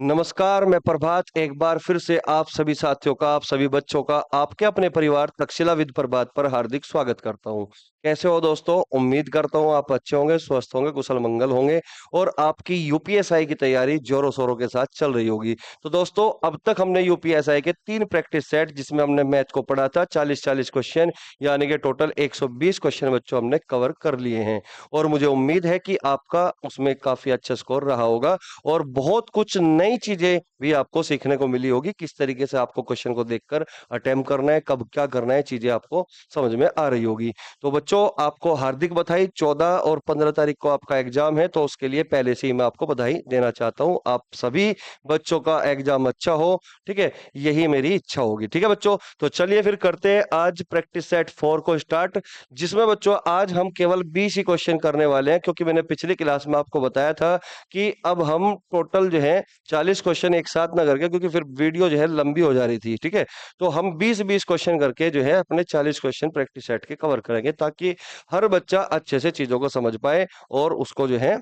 नमस्कार, मैं प्रभात एक बार फिर से आप सभी साथियों का, आप सभी बच्चों का, आपके अपने परिवार तक्षशिला विद प्रभात पर हार्दिक स्वागत करता हूँ। कैसे हो दोस्तों? उम्मीद करता हूँ आप अच्छे होंगे, स्वस्थ होंगे, कुशल-मंगल होंगे और आपकी यूपीएसआई की तैयारी ज़ोरों-शोरों के साथ चल रही होगी। तो दोस्तों, अब तक हमने यूपीएसआई के 3 प्रैक्टिस सेट जिसमें हमने मैथ को पढ़ा था 40-40 क्वेश्चन यानी कि टोटल 120 क्वेश्चन बच्चों हमने कवर कर लिए हैं और मुझे उम्मीद है कि आपका उसमें काफ़ी अच्छा स्कोर रहा होगा और बहुत कुछ नई चीजें भी आपको सीखने को मिली होगी किस तरीके से आपको क्वेश्चन को देखकर अटेम्प्ट करना है, कब क्या करना है, चीजें आपको समझ में आ रही होगी। तो बच्चों आपको हार्दिक बधाई। 14 और 15 तारीख को आपका एग्जाम है तो उसके लिए पहले से ही मैं आपको बधाई देना चाहता हूँ। आप सभी बच्चों का एग्जाम अच्छा हो, ठीक है? यही मेरी इच्छा होगी, ठीक है बच्चों? तो चलिए फिर करते हैं आज प्रैक्टिस सेट 4 को स्टार्ट, जिसमें बच्चों आज हम केवल 20 ही क्वेश्चन करने वाले हैं क्योंकि मैंने पिछली क्लास में आपको बताया था कि अब हम टोटल जो है 40 क्वेश्चन एक साथ ना करके, क्योंकि फिर वीडियो जो है लंबी हो जा रही थी, ठीक है? तो हम 20-20 क्वेश्चन करके जो है अपने 40 क्वेश्चन प्रैक्टिस सेट के कवर करेंगे ताकि हर बच्चा अच्छे से चीजों को समझ पाए और उसको जो है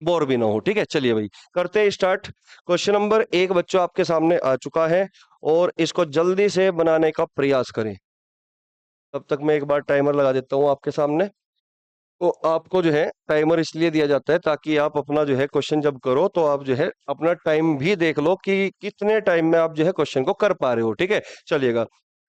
बोर भी ना हो, ठीक है? चलिए भाई करते हैं स्टार्ट। क्वेश्चन नंबर 1 बच्चों आपके सामने आ चुका है और इसको जल्दी से बनाने का प्रयास करें। तब तक मैं एक बार टाइमर लगा देता हूँ आपके सामने। तो आपको जो है टाइमर इसलिए दिया जाता है ताकि आप अपना जो है क्वेश्चन जब करो तो आप जो है अपना टाइम भी देख लो कि कितने टाइम में आप जो है क्वेश्चन को कर पा रहे हो, ठीक है? चलिएगा।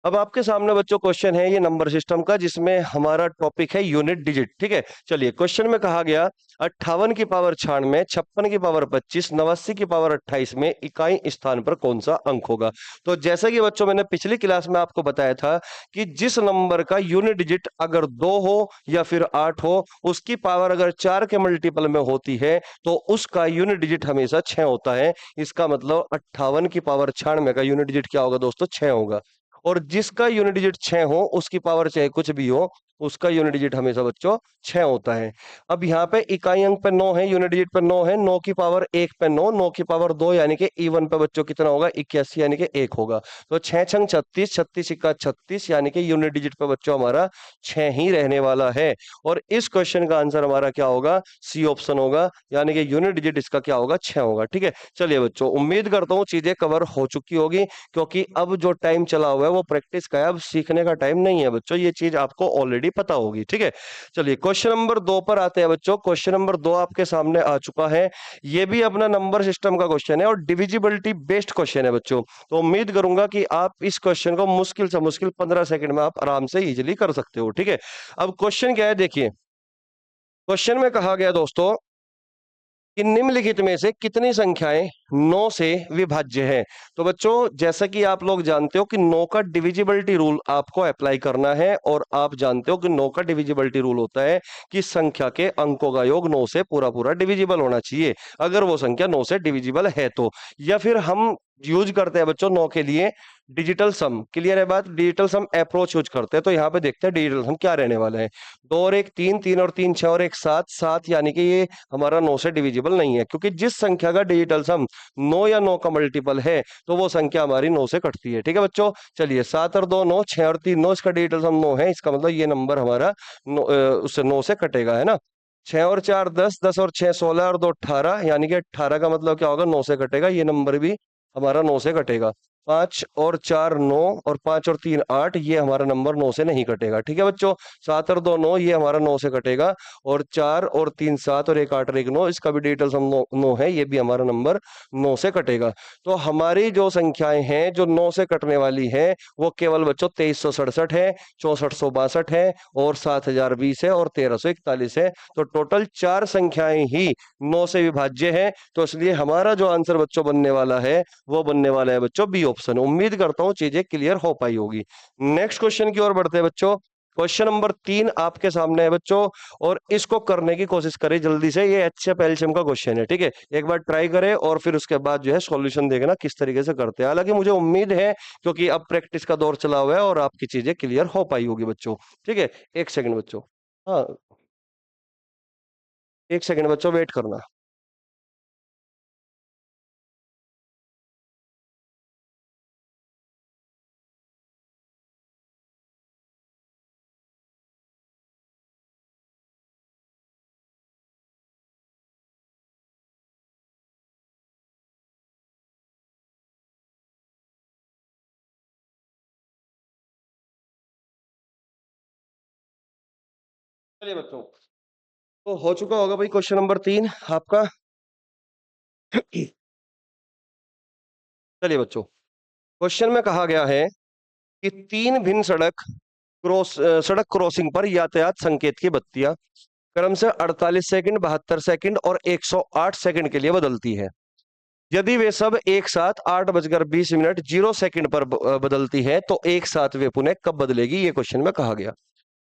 अब आपके सामने बच्चों क्वेश्चन है ये नंबर सिस्टम का जिसमें हमारा टॉपिक है यूनिट डिजिट, ठीक है? चलिए क्वेश्चन में कहा गया 58 की पावर 96, 56 की पावर 25, 89 की पावर 28 में इकाई स्थान पर कौन सा अंक होगा? तो जैसा कि बच्चों मैंने पिछली क्लास में आपको बताया था कि जिस नंबर का यूनिट डिजिट अगर 2 हो या फिर 8 हो, उसकी पावर अगर 4 के मल्टीपल में होती है तो उसका यूनिट डिजिट हमेशा 6 होता है। इसका मतलब 58 की पावर 96 का यूनिट डिजिट क्या होगा दोस्तों? 6 होगा। और जिसका यूनिट डिजिट 6 हो उसकी पावर चाहे कुछ भी हो, उसका यूनिट डिजिट हमेशा बच्चों 6 होता है। अब यहाँ पे इकाई अंक पे 9 है, यूनिट डिजिट पे 9 है, 9 की पावर 1 पे 9, 9 की पावर 2 यानी कि इवन पे बच्चों कितना होगा? 81 यानी कि 1 होगा। तो 6 छंग 36, 36 इक्का 36 यानी कि यूनिट डिजिट पे बच्चों हमारा 6 ही रहने वाला है। और इस क्वेश्चन का आंसर हमारा क्या होगा? सी ऑप्शन होगा, यानी कि यूनिट डिजिट इसका क्या होगा? 6 होगा, ठीक है? चलिए बच्चों उम्मीद करता हूँ चीजें कवर हो चुकी होगी क्योंकि अब जो टाइम चला हुआ है वो प्रैक्टिस का है, अब सीखने का टाइम नहीं है बच्चों, ये चीज आपको ऑलरेडी पता होगी, ठीक है? चलिए क्वेश्चन नंबर 2 पर आते हैं बच्चों। क्वेश्चन नंबर 2 आपके सामने आ चुका है। ये भी अपना नंबर सिस्टम का क्वेश्चन है और डिविजिबिलिटी बेस्ड क्वेश्चन है बच्चों। तो उम्मीद करूंगा कि आप इस क्वेश्चन को मुश्किल से मुश्किल 15 सेकंड में आप आराम से इजीली कर सकते हो, ठीक है? अब क्वेश्चन क्या है देखिए। क्वेश्चन में कहा गया दोस्तों कि निम्नलिखित में से कितनी संख्याएं 9 से विभाज्य है? तो बच्चों जैसा कि आप लोग जानते हो कि 9 का डिविजिबिलिटी रूल आपको अप्लाई करना है और आप जानते हो कि 9 का डिविजिबिलिटी रूल होता है कि संख्या के अंकों का योग 9 से पूरा पूरा डिविजिबल होना चाहिए, अगर वो संख्या 9 से डिविजिबल है तो। या फिर हम यूज करते हैं बच्चों 9 के लिए डिजिटल सम। क्लियर है बात? डिजिटल सम अप्रोच यूज करते हैं। तो यहाँ पे देखते हैं डिजिटल सम क्या रहने वाला है। 2 और 1 3, 3 और 3 6 और 1 7, 7 यानी कि ये हमारा 9 से डिविजिबल नहीं है क्योंकि जिस संख्या का डिजिटल सम 9 या 9 का मल्टीपल है तो वो संख्या हमारी 9 से कटती है, ठीक है बच्चों? चलिए 7 और 2 9, 6 और 3 9, इसका डिजिटल सम 9 है, इसका मतलब ये नंबर हमारा उससे 9 से कटेगा, है ना? 6 और 4 10, 10 और 6 16 और 2 18 यानी कि 18 का मतलब क्या होगा? 9 से कटेगा, ये नंबर भी हमारा 9 से कटेगा। 5 और 4 9 और 5 और 3 8, ये हमारा नंबर 9 से नहीं कटेगा, ठीक है बच्चों? 7 और 2 9, ये हमारा 9 से कटेगा और 4 और 3 7 और 1 8 और 1 9, इसका भी डिजिटल सम 9 है, ये भी हमारा नंबर 9 से कटेगा। तो हमारी जो संख्याएं हैं जो 9 से कटने वाली हैं वो केवल बच्चों 2367 है, 6462 है और 7020 है और 1341 है। तो टोटल 4 संख्याएं ही 9 से विभाज्य है। तो इसलिए हमारा जो आंसर बच्चों बनने वाला है वो बनने वाला है बच्चों बी ऑप्शन। उम्मीद करता हूं चीजें क्लियर हो पाई होगी। नेक्स्ट क्वेश्चन की ओर बढ़ते हैं बच्चों। क्वेश्चन नंबर 3 आपके सामने है बच्चों और इसको करने की कोशिश करें जल्दी से। ये एचसीएफ एलसीएम का क्वेश्चन है, ठीक है? एक बार ट्राई करें और फिर उसके बाद जो है सॉल्यूशन देखना किस तरीके से करते हैं। हालांकि मुझे उम्मीद है क्योंकि अब प्रैक्टिस का दौर चला हुआ है और आपकी चीजें क्लियर हो पाई होगी बच्चों, ठीक है? एक सेकंड बच्चों। हाँ, एक सेकंड बच्चों वेट करना। चलिए बच्चों, तो हो चुका होगा भाई क्वेश्चन नंबर 3 आपका। चलिए बच्चों, क्वेश्चन में कहा गया है कि तीन भिन्न सड़क क्रॉसिंग पर यातायात संकेत की बत्तियां क्रम से 48 सेकंड, 72 सेकंड और 108 सेकंड के लिए बदलती है। यदि वे सब एक साथ 8:20 जीरो सेकंड पर बदलती है तो एक साथ वे पुनः कब बदलेगी, ये क्वेश्चन में कहा गया।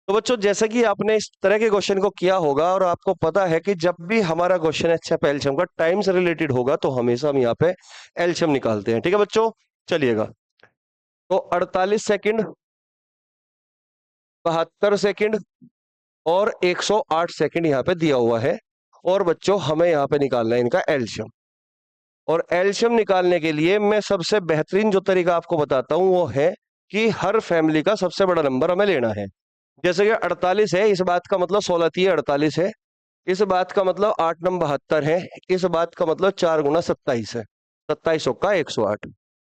तो बच्चों, जैसे कि आपने इस तरह के क्वेश्चन को किया होगा और आपको पता है कि जब भी हमारा क्वेश्चन अच्छा एलसीएम का टाइम से रिलेटेड होगा तो हमेशा हम यहाँ पे एलसीएम निकालते हैं। ठीक है बच्चों, चलिएगा। तो 48 सेकंड, 72 सेकंड और 108 सेकंड यहाँ पे दिया हुआ है। और बच्चों, हमें यहाँ पे निकालना है इनका एलसीएम। और एलसीएम निकालने के लिए मैं सबसे बेहतरीन जो तरीका आपको बताता हूं वो है कि हर फैमिली का सबसे बड़ा नंबर हमें लेना है। जैसे कि 48 है, इस बात का मतलब 16 3 48 है। इस बात का मतलब 8 नंबर 72 है। इस बात का मतलब 4 गुना 27 है। 27 का 108।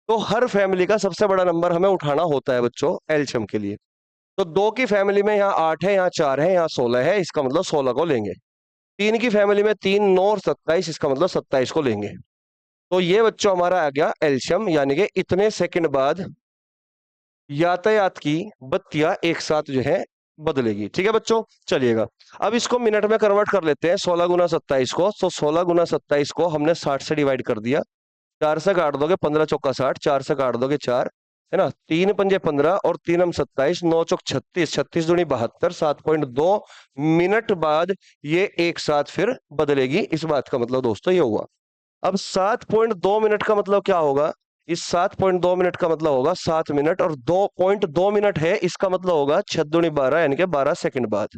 तो हर फैमिली का सबसे बड़ा नंबर हमें उठाना होता है बच्चों एलसीएम के लिए। तो दो की फैमिली में यहाँ 8 है, यहाँ 4 है, यहाँ 16 है, इसका मतलब 16 को लेंगे। तीन की फैमिली में 3 9 और 27, इसका मतलब 27 को लेंगे। तो ये बच्चों हमारा आ गया एलसीएम, यानी कि इतने सेकंड बाद यातायात की बत्तियां एक साथ जो है बदलेगी। ठीक है बच्चों, चलिएगा। अब इसको मिनट में कन्वर्ट कर लेते हैं। 16 गुना 27 को, तो 16 गुना 27 को हमने 60 से डिवाइड कर दिया। 4 से काट दोगे 15 चौका 60, 4 से काट दोगे 4, है ना। 3 पंजे 15 और 3 हम 27, 9 चौक 36, 36 दूनी 72, 7.2 मिनट बाद ये एक साथ फिर बदलेगी। इस बात का मतलब दोस्तों ये हुआ। अब 7.2 मिनट का मतलब क्या होगा? इस 7.2 मिनट का मतलब होगा 7 मिनट, और 2.2 मिनट है, इसका मतलब होगा 6 दूनी 12, यानी कि 12 सेकंड बाद।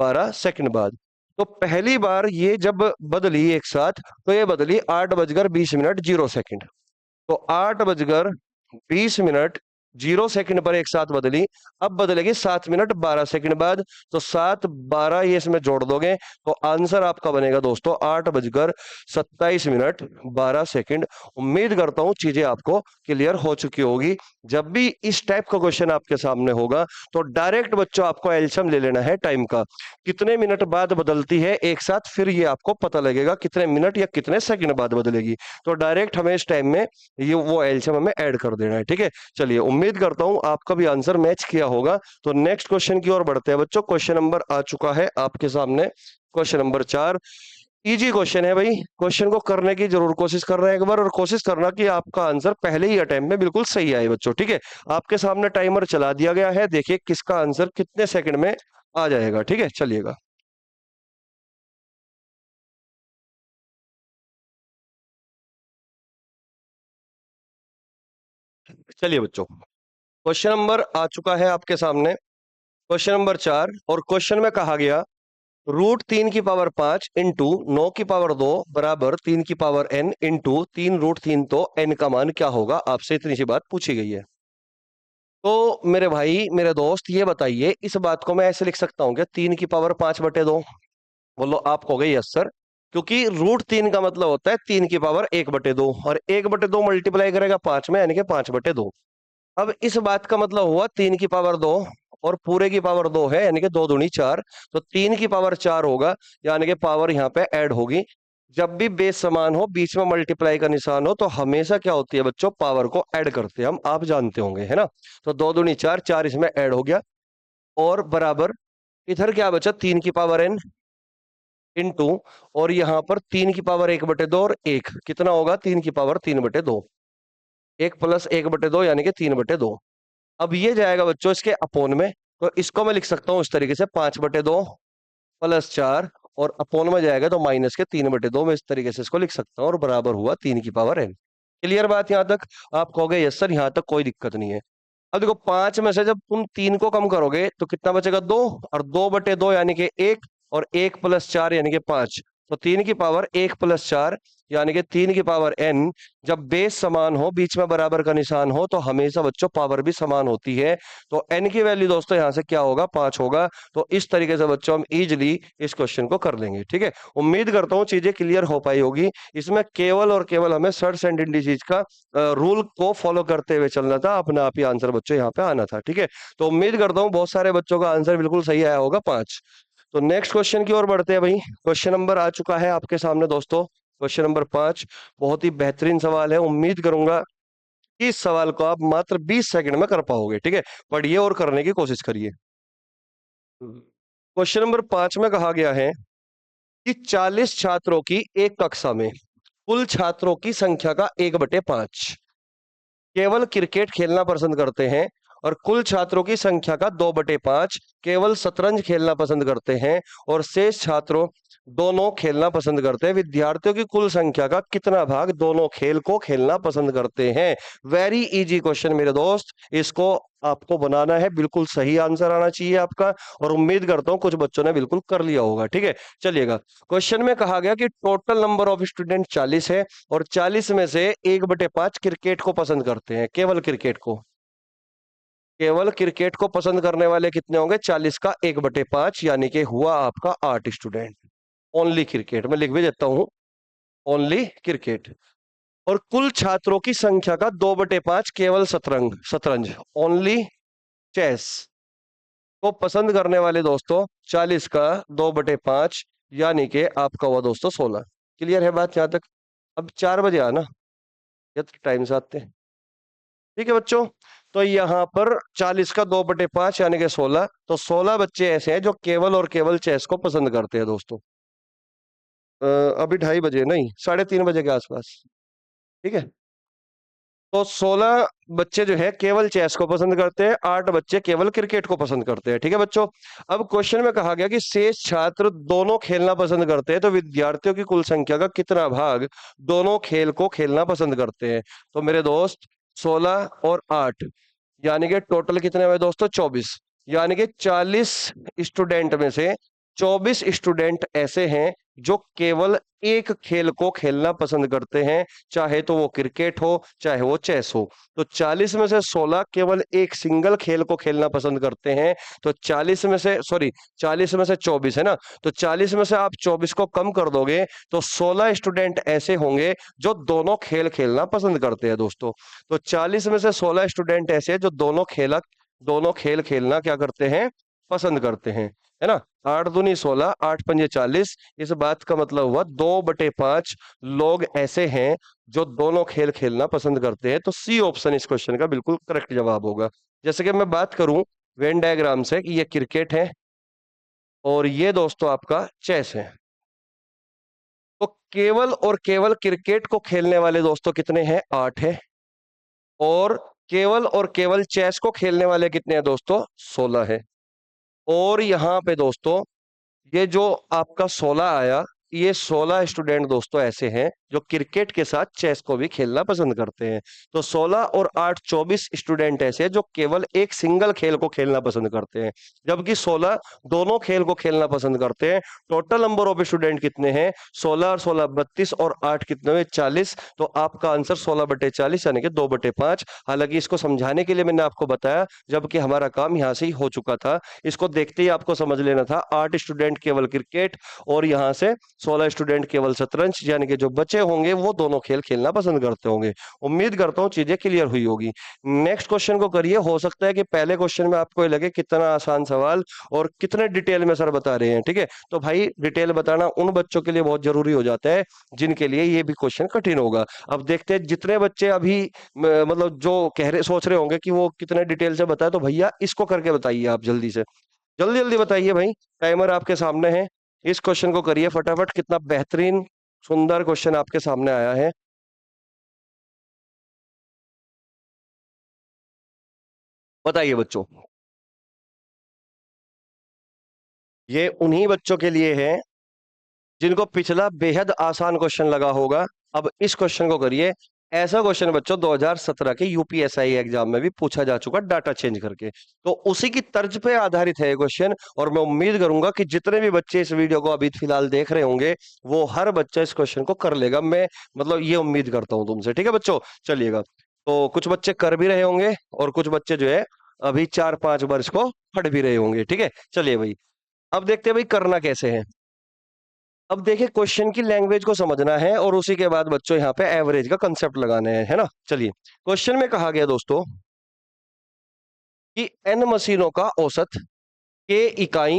12 सेकंड बाद। तो पहली बार ये जब बदली एक साथ, तो ये बदली 8:20 जीरो सेकंड। तो 8:20 जीरो सेकंड पर एक साथ बदली। अब बदलेगी 7 मिनट 12 सेकंड बाद। तो 7 12 ये इसमें जोड़ दोगे तो आंसर आपका बनेगा दोस्तों 8:27 12 सेकंड। उम्मीद करता हूं चीजें आपको क्लियर हो चुकी होगी। जब भी इस टाइप का क्वेश्चन आपके सामने होगा तो डायरेक्ट बच्चों आपको एलसीएम ले लेना है टाइम का। कितने मिनट बाद बदलती है एक साथ, फिर ये आपको पता लगेगा कितने मिनट या कितने सेकंड बाद बदलेगी। तो डायरेक्ट हमें इस टाइम में ये वो एलसीएम हमें ऐड कर देना है। ठीक है, चलिए, उम्मीद करता हूं आपका भी आंसर मैच किया होगा। तो नेक्स्ट क्वेश्चन की ओर बढ़ते हैं बच्चों। क्वेश्चन नंबर आ चुका है आपके सामने, क्वेश्चन नंबर 4। इजी क्वेश्चन है भाई, क्वेश्चन को करने की जरूर कोशिश कर रहे हैं एक बार, और कोशिश करना कि आपका आंसर पहले ही अटेम्प्ट में बिल्कुल सही आए बच्चों। ठीक है, आपके सामने टाइमर चला दिया गया है, देखिए किसका आंसर कितने सेकंड में आ जाएगा। ठीक है, चलिएगा। चलिए बच्चों, क्वेश्चन नंबर आ चुका है आपके सामने, क्वेश्चन नंबर 4। और क्वेश्चन में कहा गया √3 की पावर 5 इंटू 9 की पावर 2 बराबर 3 की पावर n इंटू 3 √3, तो n का मान क्या होगा? आपसे इतनी सी बात पूछी गई है। तो मेरे भाई मेरे दोस्त ये बताइए, इस बात को मैं ऐसे लिख सकता हूँ क्या? 3 की पावर 5/2। बोलो, आप कहोगे यस सर, क्योंकि √3 का मतलब होता है 3 की पावर 1/2, और 1/2 मल्टीप्लाई करेगा 5 में, यानी कि 5/2। अब इस बात का मतलब हुआ 3 की पावर 2 और पूरे की पावर 2 है, यानी कि 2 दूनी 4। तो 3 की पावर 4 होगा, यानी कि पावर यहाँ पे ऐड होगी। जब भी बेस समान हो, बीच में मल्टीप्लाई का निशान हो, तो हमेशा क्या होती है बच्चों? पावर को ऐड करते हैं हम, आप जानते होंगे, है ना। तो 2 दूनी 4, 4 इसमें ऐड हो गया, और बराबर इधर क्या बचा? 3 की पावर n इंटू, और यहाँ पर 3 की पावर 1/2 और 1 कितना होगा? 3 की पावर 3/2। 1 + 1/2 यानी कि 3/2। अब ये जाएगा बच्चों इसके अपोन में, तो इसको मैं लिख सकता हूं इस तरीके से, 5/2 + 4, और अपोन में जाएगा तो माइनस के 3/2। मैं इस तरीके से इसको लिख सकता हूं, और बराबर हुआ 3 की पावर n। क्लियर बात यहां तक? आप कहोगे यस सर, यहां तक कोई दिक्कत नहीं है। अब देखो, 5 में से जब तुम 3 को कम करोगे तो कितना बचेगा? 2, और 2/2 यानी कि 1, और 1 + 4 यानी कि 5। तो 3 की पावर 1 + 4 यानी कि 3 की पावर n। जब बेस समान हो, बीच में बराबर का निशान हो, तो हमेशा बच्चों पावर भी समान होती है। तो n की वैल्यू दोस्तों यहां से क्या होगा? 5 होगा। तो इस तरीके से बच्चों हम इजिली इस क्वेश्चन को कर लेंगे। ठीक है, उम्मीद करता हूँ चीजें क्लियर हो पाई होगी। इसमें केवल और केवल हमें सर्ट्स एंड इंडिसेज का रूल को फॉलो करते हुए चलना था, अपने आप ही आंसर बच्चों यहाँ पे आना था। ठीक है, तो उम्मीद करता हूँ बहुत सारे बच्चों का आंसर बिल्कुल सही आया होगा, 5। तो नेक्स्ट क्वेश्चन की ओर बढ़ते हैं भाई। क्वेश्चन नंबर आ चुका है आपके सामने दोस्तों, क्वेश्चन नंबर 5। बहुत ही बेहतरीन सवाल है, उम्मीद करूंगा कि इस सवाल को आप मात्र 20 सेकंड में कर पाओगे। ठीक है, पढ़िए और करने की कोशिश करिए। क्वेश्चन नंबर 5 में कहा गया है कि 40 छात्रों की एक कक्षा में कुल छात्रों की संख्या का 1/5 केवल क्रिकेट खेलना पसंद करते हैं और कुल छात्रों की संख्या का 2/5 केवल शतरंज खेलना पसंद करते हैं और शेष छात्रों दोनों खेलना पसंद करते हैं। विद्यार्थियों की कुल संख्या का कितना भाग दोनों खेल को खेलना पसंद करते हैं? वेरी इजी क्वेश्चन मेरे दोस्त, इसको आपको बनाना है, बिल्कुल सही आंसर आना चाहिए आपका। और उम्मीद करता हूं कुछ बच्चों ने बिल्कुल कर लिया होगा। ठीक है, चलिएगा। क्वेश्चन में कहा गया कि टोटल नंबर ऑफ स्टूडेंट 40 है और 40 में से 1/5 क्रिकेट को पसंद करते हैं, केवल क्रिकेट को। केवल क्रिकेट को पसंद करने वाले कितने होंगे? 40 का 1/5, यानी कि हुआ आपका 8 स्टूडेंट। ओनली क्रिकेट, मैं लिख भी देता हूं, ओनली क्रिकेट। और कुल छात्रों की संख्या का 2/5 केवल शतरंज शतरंज ओनली चेस को पसंद करने वाले दोस्तों 40 का 2/5, यानी कि आपका हुआ दोस्तों 16। क्लियर है बात यहां तक? अब 4 बजे आना या टाइम से आते हैं। ठीक है बच्चों, तो यहां पर 40 का 2/5 यानी कि 16, तो 16 बच्चे ऐसे हैं जो केवल और केवल चेस को पसंद करते हैं दोस्तों। अभी 2:30 बजे नहीं, 3:30 बजे के आसपास। ठीक है, तो 16 बच्चे जो है केवल चेस को पसंद करते हैं, 8 बच्चे केवल क्रिकेट को पसंद करते हैं। ठीक है बच्चों, अब क्वेश्चन में कहा गया कि शेष छात्र दोनों खेलना पसंद करते हैं, तो विद्यार्थियों की कुल संख्या का कितना भाग दोनों खेल को खेलना पसंद करते हैं? तो मेरे दोस्त 16 और 8 यानी कि टोटल कितने हुए दोस्तों? 24। यानी कि 40 स्टूडेंट में से 24 स्टूडेंट ऐसे हैं जो केवल एक खेल को खेलना पसंद करते हैं, चाहे तो वो क्रिकेट हो चाहे वो चेस हो। तो 40 में से 16 केवल एक सिंगल खेल को खेलना पसंद करते हैं। तो 40 में से, सॉरी, 40 में से 24 है ना, तो 40 में से आप 24 को कम कर दोगे तो 16 स्टूडेंट ऐसे होंगे जो दोनों खेल खेलना पसंद करते हैं दोस्तों। तो 40 में से 16 स्टूडेंट ऐसे हैं जो दोनों खेल खेलना क्या करते हैं? पसंद करते हैं, है ना। 8 दूनी 16, 8 पंजे 40। इस बात का मतलब हुआ 2/5 लोग ऐसे हैं जो दोनों खेल खेलना पसंद करते हैं। तो सी ऑप्शन इस क्वेश्चन का बिल्कुल करेक्ट जवाब होगा। जैसे कि मैं बात करूं वेन डायग्राम से कि ये क्रिकेट है और ये दोस्तों आपका चेस है, तो केवल और केवल क्रिकेट को खेलने वाले दोस्तों कितने हैं? 8 है। और केवल और केवल चेस को खेलने वाले कितने हैं दोस्तों? 16 है। और यहां पे दोस्तों ये जो आपका 16 आया, ये 16 स्टूडेंट दोस्तों ऐसे हैं जो क्रिकेट के साथ चेस को भी खेलना पसंद करते हैं। तो 16 और 8 24 स्टूडेंट ऐसे हैं जो केवल एक सिंगल खेल को खेलना पसंद करते हैं, जबकि 16 दोनों खेल को खेलना पसंद करते हैं। टोटल नंबर ऑफ स्टूडेंट कितने हैं? 16 और 16 32 और 8 कितने हुए? 40। तो आपका आंसर 16/40 यानी कि 2/5। हालांकि इसको समझाने के लिए मैंने आपको बताया, जबकि हमारा काम यहां से ही हो चुका था। इसको देखते ही आपको समझ लेना था 8 स्टूडेंट केवल क्रिकेट और यहां से 16 स्टूडेंट केवल शतरंज, यानी कि जो बचे होंगे वो दोनों खेल खेलना पसंद करते होंगे। उम्मीद करता हूं चीजें क्लियर हुई होगी। नेक्स्ट क्वेश्चन को करिए। हो सकता है कि पहले क्वेश्चन में आपको ये लगे कितना आसान सवाल और कितने डिटेल में सर बता रहे हैं। ठीक है, तो भाई डिटेल बताना उन बच्चों के लिए बहुत जरूरी हो जाता है जिनके लिए ये भी क्वेश्चन कठिन होगा। अब देखते हैं जितने बच्चे अभी मतलब जो सोच रहे होंगे कि वो कितने डिटेल से बताए, तो भैया इसको करके बताइए आप जल्दी से, जल्दी जल्दी बताइए भाई। टाइमर आपके सामने है, इस क्वेश्चन को करिए फटाफट। कितना बेहतरीन सुंदर क्वेश्चन आपके सामने आया है। बताइए बच्चों, ये उन्हीं बच्चों के लिए है जिनको पिछला बेहद आसान क्वेश्चन लगा होगा। अब इस क्वेश्चन को करिए। ऐसा क्वेश्चन बच्चों 2017 के यूपीएसआई एग्जाम में भी पूछा जा चुका, डाटा चेंज करके। तो उसी की तर्ज पे आधारित है ये क्वेश्चन, और मैं उम्मीद करूंगा कि जितने भी बच्चे इस वीडियो को अभी फिलहाल देख रहे होंगे वो हर बच्चा इस क्वेश्चन को कर लेगा। मैं मतलब ये उम्मीद करता हूं तुमसे। ठीक है बच्चों, चलिएगा। तो कुछ बच्चे कर भी रहे होंगे और कुछ बच्चे जो है अभी 4-5 वर्ष को पढ़ भी रहे होंगे। ठीक है, चलिए भाई, अब देखते हैं भाई करना कैसे है। अब देखिए, क्वेश्चन की लैंग्वेज को समझना है और उसी के बाद बच्चों यहाँ पे एवरेज का कंसेप्ट लगाने हैं, है ना। चलिए, क्वेश्चन में कहा गया दोस्तों कि एन मशीनों का औसत के इकाई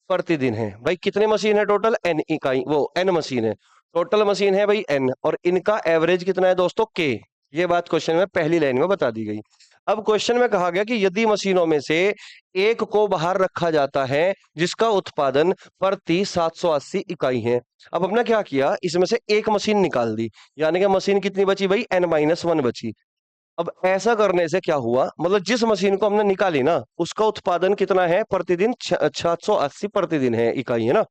प्रतिदिन है। भाई कितने मशीन है टोटल? एन इकाई, वो एन मशीन है। टोटल मशीन है भाई एन, और इनका एवरेज कितना है दोस्तों? के। ये बात क्वेश्चन में पहली लाइन में बता दी गई। अब क्वेश्चन में कहा गया कि यदि मशीनों में से एक को बाहर रखा जाता है जिसका उत्पादन प्रति 780 इकाई है। अब हमने क्या किया, इसमें से एक मशीन निकाल दी, यानी कि मशीन कितनी बची भाई? n-1 बची। अब ऐसा करने से क्या हुआ, मतलब जिस मशीन को हमने निकाली ना, उसका उत्पादन कितना है प्रतिदिन? 780 प्रतिदिन है, इकाई है ना।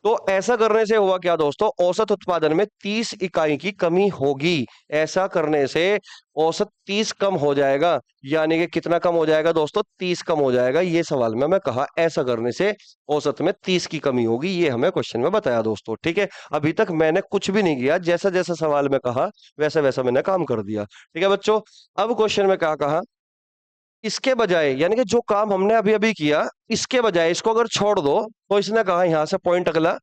तो ऐसा करने से हुआ क्या दोस्तों? औसत उत्पादन में 30 इकाई की कमी होगी। ऐसा करने से औसत 30 कम हो जाएगा, यानी कि कितना कम हो जाएगा दोस्तों? 30 कम हो जाएगा। ये सवाल में मैं कहा ऐसा करने से औसत में 30 की कमी होगी, ये हमें क्वेश्चन में बताया दोस्तों। ठीक है, अभी तक मैंने कुछ भी नहीं किया, जैसा जैसा सवाल में कहा वैसा वैसा मैंने काम कर दिया। ठीक है बच्चों, अब क्वेश्चन में क्या कहा, इसके बजाय, यानी कि जो काम हमने अभी अभी किया इसके बजाय इसको अगर छोड़ दो, तो इसने कहा यहां से पॉइंट अगला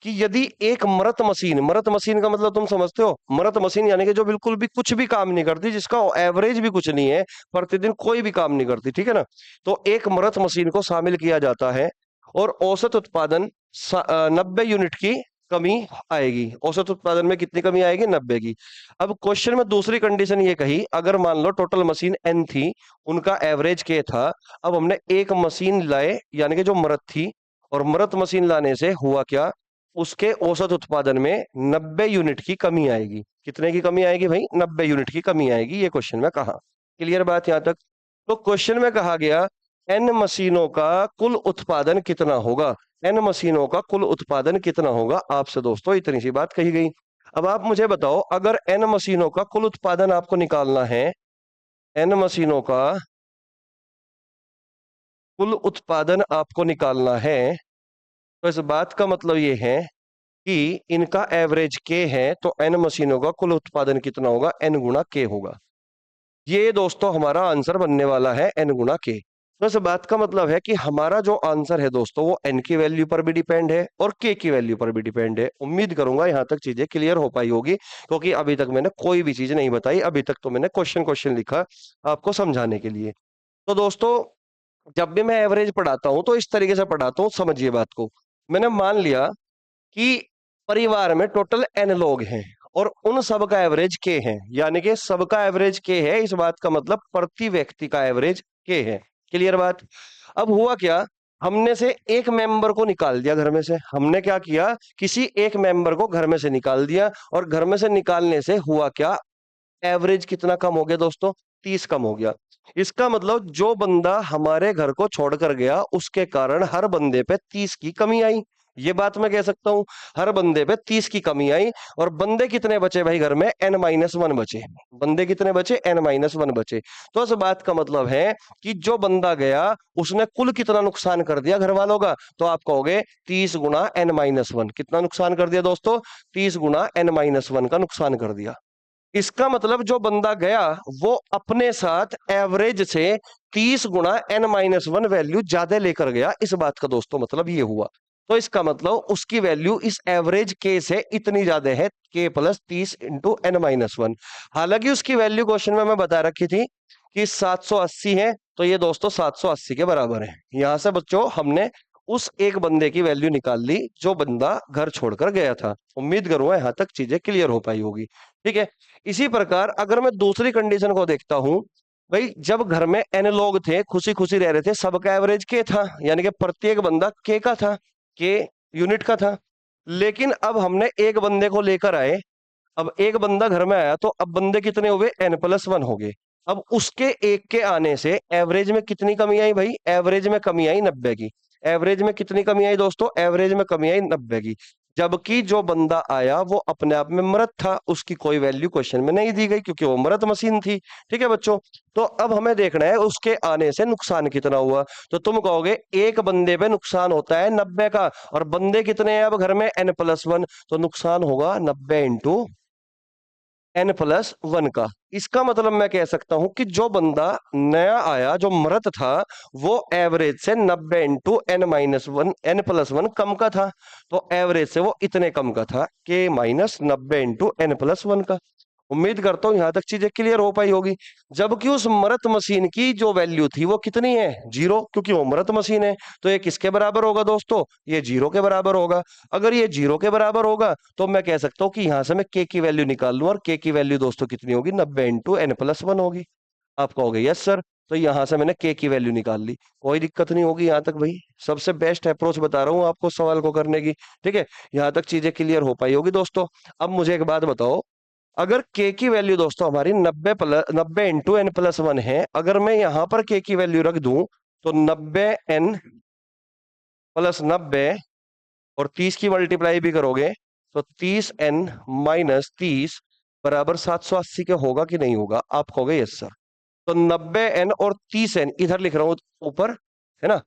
कि यदि एक मरत मशीन का मतलब तुम समझते हो? मरत मशीन यानी कि जो बिल्कुल भी कुछ भी काम नहीं करती, जिसका एवरेज भी कुछ नहीं है, प्रतिदिन कोई भी काम नहीं करती, ठीक है ना। तो एक मरत मशीन को शामिल किया जाता है और औसत उत्पादन 90 यूनिट की कमी आएगी। औसत उत्पादन में कितनी कमी आएगी? 90 की। अब क्वेश्चन में दूसरी कंडीशन ये कही, अगर मान लो टोटल मशीन एन थी, उनका एवरेज के था। अब हमने एक मशीन लाए, यानी कि जो मरत थी, और मरत मशीन लाने से हुआ क्या, उसके औसत उत्पादन में 90 यूनिट की कमी आएगी। कितने की कमी आएगी भाई? 90 यूनिट की कमी आएगी, ये क्वेश्चन में कहा। क्लियर बात यहां तक? तो क्वेश्चन में कहा गया एन मशीनों का कुल उत्पादन कितना होगा। एन मशीनों का कुल उत्पादन कितना होगा, आपसे दोस्तों इतनी सी बात कही गई। अब आप मुझे बताओ, अगर एन मशीनों का कुल उत्पादन आपको निकालना है, एन मशीनों का कुल उत्पादन आपको निकालना है, तो इस बात का मतलब ये है कि इनका एवरेज के है, तो एन मशीनों का कुल उत्पादन कितना होगा? एन गुणा के होगा। ये दोस्तों हमारा आंसर बनने वाला है, एन गुणा के। तो इस बात का मतलब है कि हमारा जो आंसर है दोस्तों, वो एन की वैल्यू पर भी डिपेंड है और के की वैल्यू पर भी डिपेंड है। उम्मीद करूंगा यहां तक चीजें क्लियर हो पाई होगी, क्योंकि अभी तक मैंने कोई भी चीज नहीं बताई, अभी तक तो मैंने क्वेश्चन क्वेश्चन लिखा आपको समझाने के लिए। तो दोस्तों, जब भी मैं एवरेज पढ़ाता हूं तो इस तरीके से पढ़ाता हूं, समझिए बात को। मैंने मान लिया कि परिवार में टोटल एन लोग हैं और उन सब का एवरेज के है, यानी कि सबका एवरेज के है, इस बात का मतलब प्रति व्यक्ति का एवरेज के है। क्लियर बात? अब हुआ क्या, हमने से एक मेंबर को निकाल दिया घर में से। हमने क्या किया, किसी एक मेंबर को घर में से निकाल दिया, और घर में से निकालने से हुआ क्या, एवरेज कितना कम हो गया दोस्तों? 30 कम हो गया। इसका मतलब जो बंदा हमारे घर को छोड़कर गया, उसके कारण हर बंदे पे 30 की कमी आई। ये बात मैं कह सकता हूं, हर बंदे पे 30 की कमी आई। और बंदे कितने बचे भाई घर में? n-1 बचे। बंदे कितने बचे? n-1 बचे। तो इस बात का मतलब है कि जो बंदा गया उसने कुल कितना नुकसान कर दिया घर वालों का? तो आप कहोगे 30 गुना n-1। कितना नुकसान कर दिया दोस्तों? 30 गुना n-1 का नुकसान कर दिया। इसका मतलब जो बंदा गया वो अपने साथ एवरेज से 30 गुना n-1 वैल्यू ज्यादा लेकर गया। इस बात का दोस्तों मतलब ये हुआ। तो इसका मतलब उसकी वैल्यू इस एवरेज के से इतनी ज्यादा है, के प्लस 30 इंटू n-1। हालांकि उसकी वैल्यू क्वेश्चन में मैं बता रखी थी कि 780 है, तो ये दोस्तों 780 के बराबर है। यहां से बच्चों हमने उस एक बंदे की वैल्यू निकाल ली जो बंदा घर छोड़कर गया था। उम्मीद करूंगा यहां तक चीजें क्लियर हो पाई होगी। ठीक है, इसी प्रकार अगर मैं दूसरी कंडीशन को देखता हूं, भाई जब घर में एन लोग थे, खुशी खुशी रह रहे थे, सबका एवरेज के था, यानी कि प्रत्येक बंदा के का था, के यूनिट का था। लेकिन अब हमने एक बंदे को लेकर आए, अब एक बंदा घर में आया, तो अब बंदे कितने हुए? n+1 हो गए। अब उसके एक के आने से एवरेज में कितनी कमी आई भाई? एवरेज में कमी आई 90 की। एवरेज में कितनी कमी आई दोस्तों? एवरेज में कमी आई 90 की। जबकि जो बंदा आया वो अपने आप में मृत था, उसकी कोई वैल्यू क्वेश्चन में नहीं दी गई क्योंकि वो मृत मशीन थी। ठीक है बच्चों, तो अब हमें देखना है उसके आने से नुकसान कितना हुआ। तो तुम कहोगे एक बंदे पे नुकसान होता है 90 का, और बंदे कितने हैं अब घर में? n+1, तो नुकसान होगा 90 इंटू n+1 का। इसका मतलब मैं कह सकता हूं कि जो बंदा नया आया, जो मृत था, वो एवरेज से 90 इंटू n+1 कम का था। तो एवरेज से वो इतने कम का था, k-90 इंटू n+1 का। उम्मीद करता हूं यहां तक चीजें क्लियर हो पाई होगी। जबकि उस मृत मशीन की जो वैल्यू थी वो कितनी है, 0, क्योंकि वो मृत मशीन है। तो ये किसके बराबर होगा दोस्तों, ये 0 के बराबर होगा। अगर ये 0 के बराबर होगा तो मैं कह सकता हूं कि यहां से मैं के की वैल्यू निकाल लूं, और के की वैल्यू दोस्तों कितनी होगी, 90 × n+1 होगी। आप कहोगे यस सर, तो यहां से मैंने के की वैल्यू निकाल ली, कोई दिक्कत नहीं होगी यहां तक भाई। सबसे बेस्ट अप्रोच बता रहा हूं आपको सवाल को करने की, ठीक है। यहां तक चीजें क्लियर हो पाई होगी दोस्तों। अब मुझे एक बात बताओ, अगर के की वैल्यू दोस्तों हमारी 90 × n+1 है, अगर मैं यहां पर के की वैल्यू रख दूं तो 90n+90 और 30 की मल्टीप्लाई भी करोगे तो 30n - 30 बराबर 780 के होगा कि नहीं होगा, आप कहोगे यस सर। तो 90n और 30n इधर लिख रहा हूं ऊपर, है ना।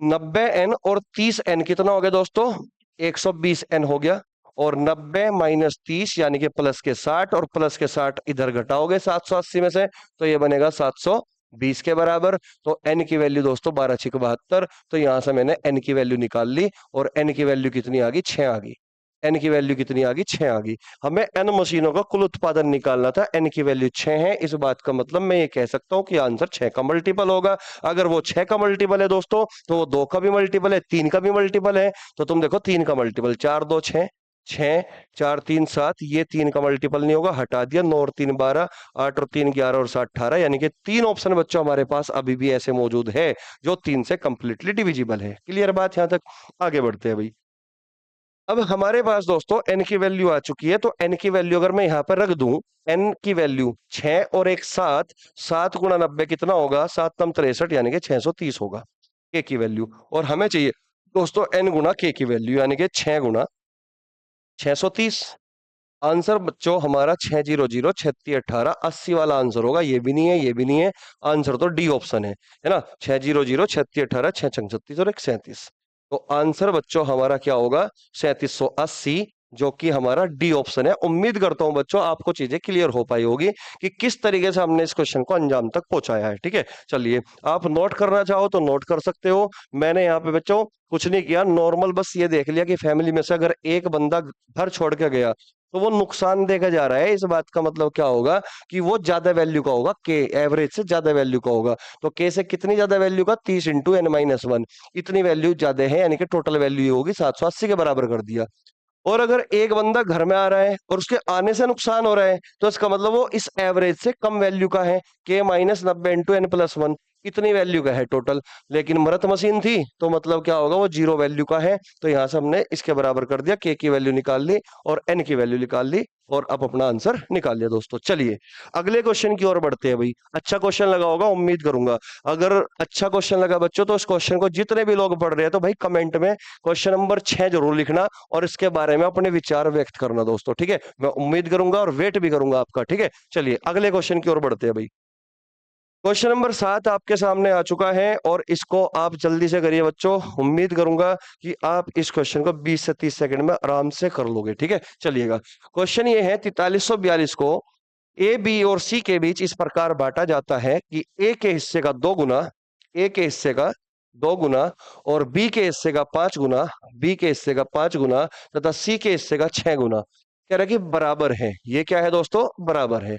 90n और 30n कितना हो गया दोस्तों, 120n हो गया। और 90 - 30 यानी कि प्लस के 60, और प्लस के 60 इधर घटाओगे 780 में से, तो ये बनेगा 720 के बराबर। तो n की वैल्यू दोस्तों 12 × 72, तो यहां से मैंने n की वैल्यू निकाल ली, और n की वैल्यू कितनी आ गई, 6 आ गई। n की वैल्यू कितनी आ गई, 6 आ गई। हमें n मशीनों का कुल उत्पादन निकालना था, n की वैल्यू 6 है। इस बात का मतलब मैं ये कह सकता हूं कि आंसर 6 का मल्टीपल होगा। अगर वो 6 का मल्टीपल है दोस्तों, तो वो 2 का भी मल्टीपल है, 3 का भी मल्टीपल है। तो तुम देखो 3 का मल्टीपल, 4 2 6, 6 4 3 7, ये 3 का मल्टीपल नहीं होगा, हटा दिया। 9 और 3 12, 8 और 3 11 और 7 18, यानी कि 3 ऑप्शन बच्चों हमारे पास अभी भी ऐसे मौजूद है जो 3 से कंप्लीटली डिविजिबल है। क्लियर बात यहां तक, आगे बढ़ते हैं भाई। अब हमारे पास दोस्तों n की वैल्यू आ चुकी है, तो n की वैल्यू अगर मैं यहां पर रख दूं, n की वैल्यू 6 और 1 7, 7 × 90 कितना होगा, 7 तम 63, यानी कि 630 होगा k की वैल्यू। और हमें चाहिए दोस्तों n गुना k की वैल्यू, यानी कि 6 × 630। आंसर बच्चों हमारा 600 36 18 80 वाला आंसर होगा। ये भी नहीं है, ये भी नहीं है, आंसर तो डी ऑप्शन है ना। 600 36 18, 6 छंग 36 और 1 37। तो आंसर बच्चों हमारा क्या होगा, 3780, जो कि हमारा डी ऑप्शन है। उम्मीद करता हूं बच्चों आपको चीजें क्लियर हो पाई होगी कि किस तरीके से हमने इस क्वेश्चन को अंजाम तक पहुंचाया है, ठीक है। चलिए, आप नोट करना चाहो तो नोट कर सकते हो। मैंने यहाँ पे बच्चों कुछ नहीं किया, नॉर्मल बस ये देख लिया कि फैमिली में से अगर एक बंदा घर छोड़ के गया तो वो नुकसान देखा जा रहा है। इस बात का मतलब क्या होगा कि वो ज्यादा वैल्यू का होगा, के एवरेज से ज्यादा वैल्यू का होगा। तो के से कितनी ज्यादा वैल्यू का, 30 × n-1, इतनी वैल्यू ज्यादा है, यानी कि टोटल वैल्यू ये होगी 780 के बराबर कर दिया। और अगर एक बंदा घर में आ रहा है और उसके आने से नुकसान हो रहा है, तो इसका मतलब वो इस एवरेज से कम वैल्यू का है, के -90 × n+1, इतनी वैल्यू का है टोटल। लेकिन मृत मशीन थी तो मतलब क्या होगा, वो 0 वैल्यू का है। तो यहां से हमने इसके बराबर कर दिया, के की वैल्यू निकाल ली और एन की वैल्यू निकाल ली, और अब अपना आंसर निकाल लिया दोस्तों। चलिए अगले क्वेश्चन की ओर बढ़ते हैं भाई। अच्छा क्वेश्चन लगा होगा उम्मीद करूंगा। अगर अच्छा क्वेश्चन लगा बच्चों तो इस क्वेश्चन को जितने भी लोग पढ़ रहे हैं तो भाई कमेंट में क्वेश्चन नंबर 6 जरूर लिखना, और इसके बारे में अपने विचार व्यक्त करना दोस्तों, ठीक है। मैं उम्मीद करूंगा और वेट भी करूंगा आपका, ठीक है। चलिए अगले क्वेश्चन की ओर बढ़ते हैं भाई। क्वेश्चन नंबर 7 आपके सामने आ चुका है, और इसको आप जल्दी से करिए बच्चों। उम्मीद करूंगा कि आप इस क्वेश्चन को 20 से 30 सेकंड में आराम से कर लोगे, ठीक है। चलिएगा, क्वेश्चन ये है, 4342 को ए बी और सी के बीच इस प्रकार बांटा जाता है कि ए के हिस्से का 2 गुना, ए के हिस्से का 2 गुना, और बी के हिस्से का 5 गुना, बी के हिस्से का 5 गुना, तथा सी के हिस्से का 6 गुना। कह रहा है कि बराबर है। ये क्या है दोस्तों, बराबर है।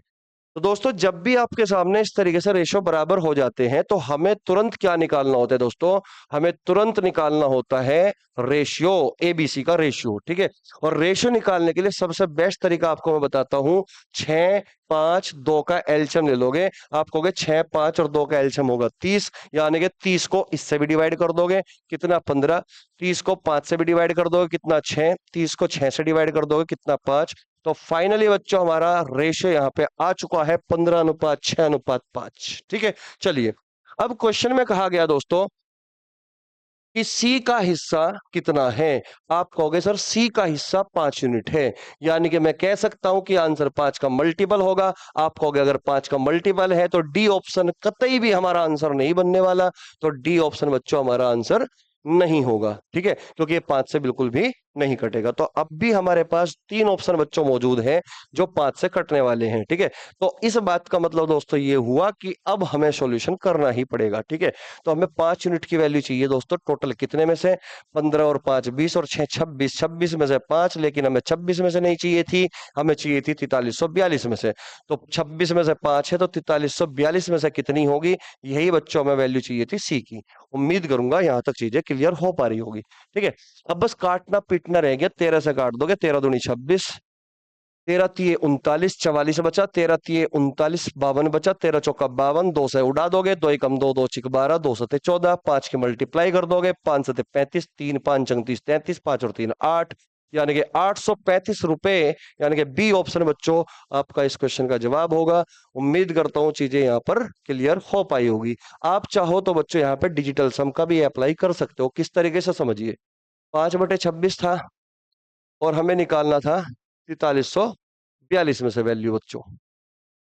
तो दोस्तों जब भी आपके सामने इस तरीके से रेशो बराबर हो जाते हैं तो हमें तुरंत क्या निकालना होता है दोस्तों, हमें तुरंत निकालना होता है रेशियो, एबीसी का रेशियो, ठीक है। और रेशियो निकालने के लिए सबसे बेस्ट तरीका आपको मैं बताता हूं, 6 5 2 का एलसीएम ले लोगे। आप कहोगे 6 5 और 2 का एलसीएम होगा 30, यानी कि 30 को इससे भी डिवाइड कर दोगे, कितना 15, 30 को 5 से भी डिवाइड कर दोगे, कितना 6, 30 को 6 से डिवाइड कर दोगे, कितना 5। तो फाइनली बच्चों हमारा रेशियो यहाँ पे आ चुका है 15:6:5, ठीक है। चलिए, अब क्वेश्चन में कहा गया दोस्तों कि सी का हिस्सा कितना है। आप कहोगे सर सी का हिस्सा 5 यूनिट है, यानी कि मैं कह सकता हूं कि आंसर 5 का मल्टीपल होगा। आप कहोगे अगर 5 का मल्टीपल है तो डी ऑप्शन कतई भी हमारा आंसर नहीं बनने वाला। तो डी ऑप्शन बच्चों हमारा आंसर नहीं होगा, ठीक है, क्योंकि ये 5 से बिल्कुल भी नहीं कटेगा। तो अब भी हमारे पास तीन ऑप्शन बच्चों मौजूद हैं जो 5 से कटने वाले हैं। ठीक है, तो इस बात का मतलब दोस्तों ये हुआ कि अब हमें सॉल्यूशन करना ही पड़ेगा। ठीक है, तो हमें 5 यूनिट की वैल्यू चाहिए दोस्तों। टोटल कितने में से? 15 और 5 20 और 6 26। 26 में से 5, लेकिन हमें 26 में से नहीं चाहिए थी, हमें चाहिए थी 4342 में से। तो 26 में से 5 है तो 4342 में से कितनी होगी? यही बच्चों में वैल्यू चाहिए थी सी की। उम्मीद करूंगा यहां तक चीजें क्लियर हो पा रही होगी। ठीक है, अब बस काटना पीटना रह गया। 13 से काट दोगे, 13 दूनी 26, 13 तिये 39, 44 बचा, 13 तिये 39, 52 बचा, 13 चौका 52, 2 से उड़ा दोगे, 2 एकम 2, 2 चिक 12, 2 सते 14, 5 की मल्टीप्लाई कर दोगे, 5 सते 35, 3 5 34 33, 5 और 3 8, यानी कि 835 रुपए, यानी कि बी ऑप्शन बच्चों आपका इस क्वेश्चन का जवाब होगा। उम्मीद करता हूं चीजें यहाँ पर क्लियर हो पाई होगी। आप चाहो तो बच्चों यहाँ पे डिजिटल सम का भी अप्लाई कर सकते हो। किस तरीके से समझिए, 5/26 था और हमें निकालना था 4342 में से वैल्यू बच्चों।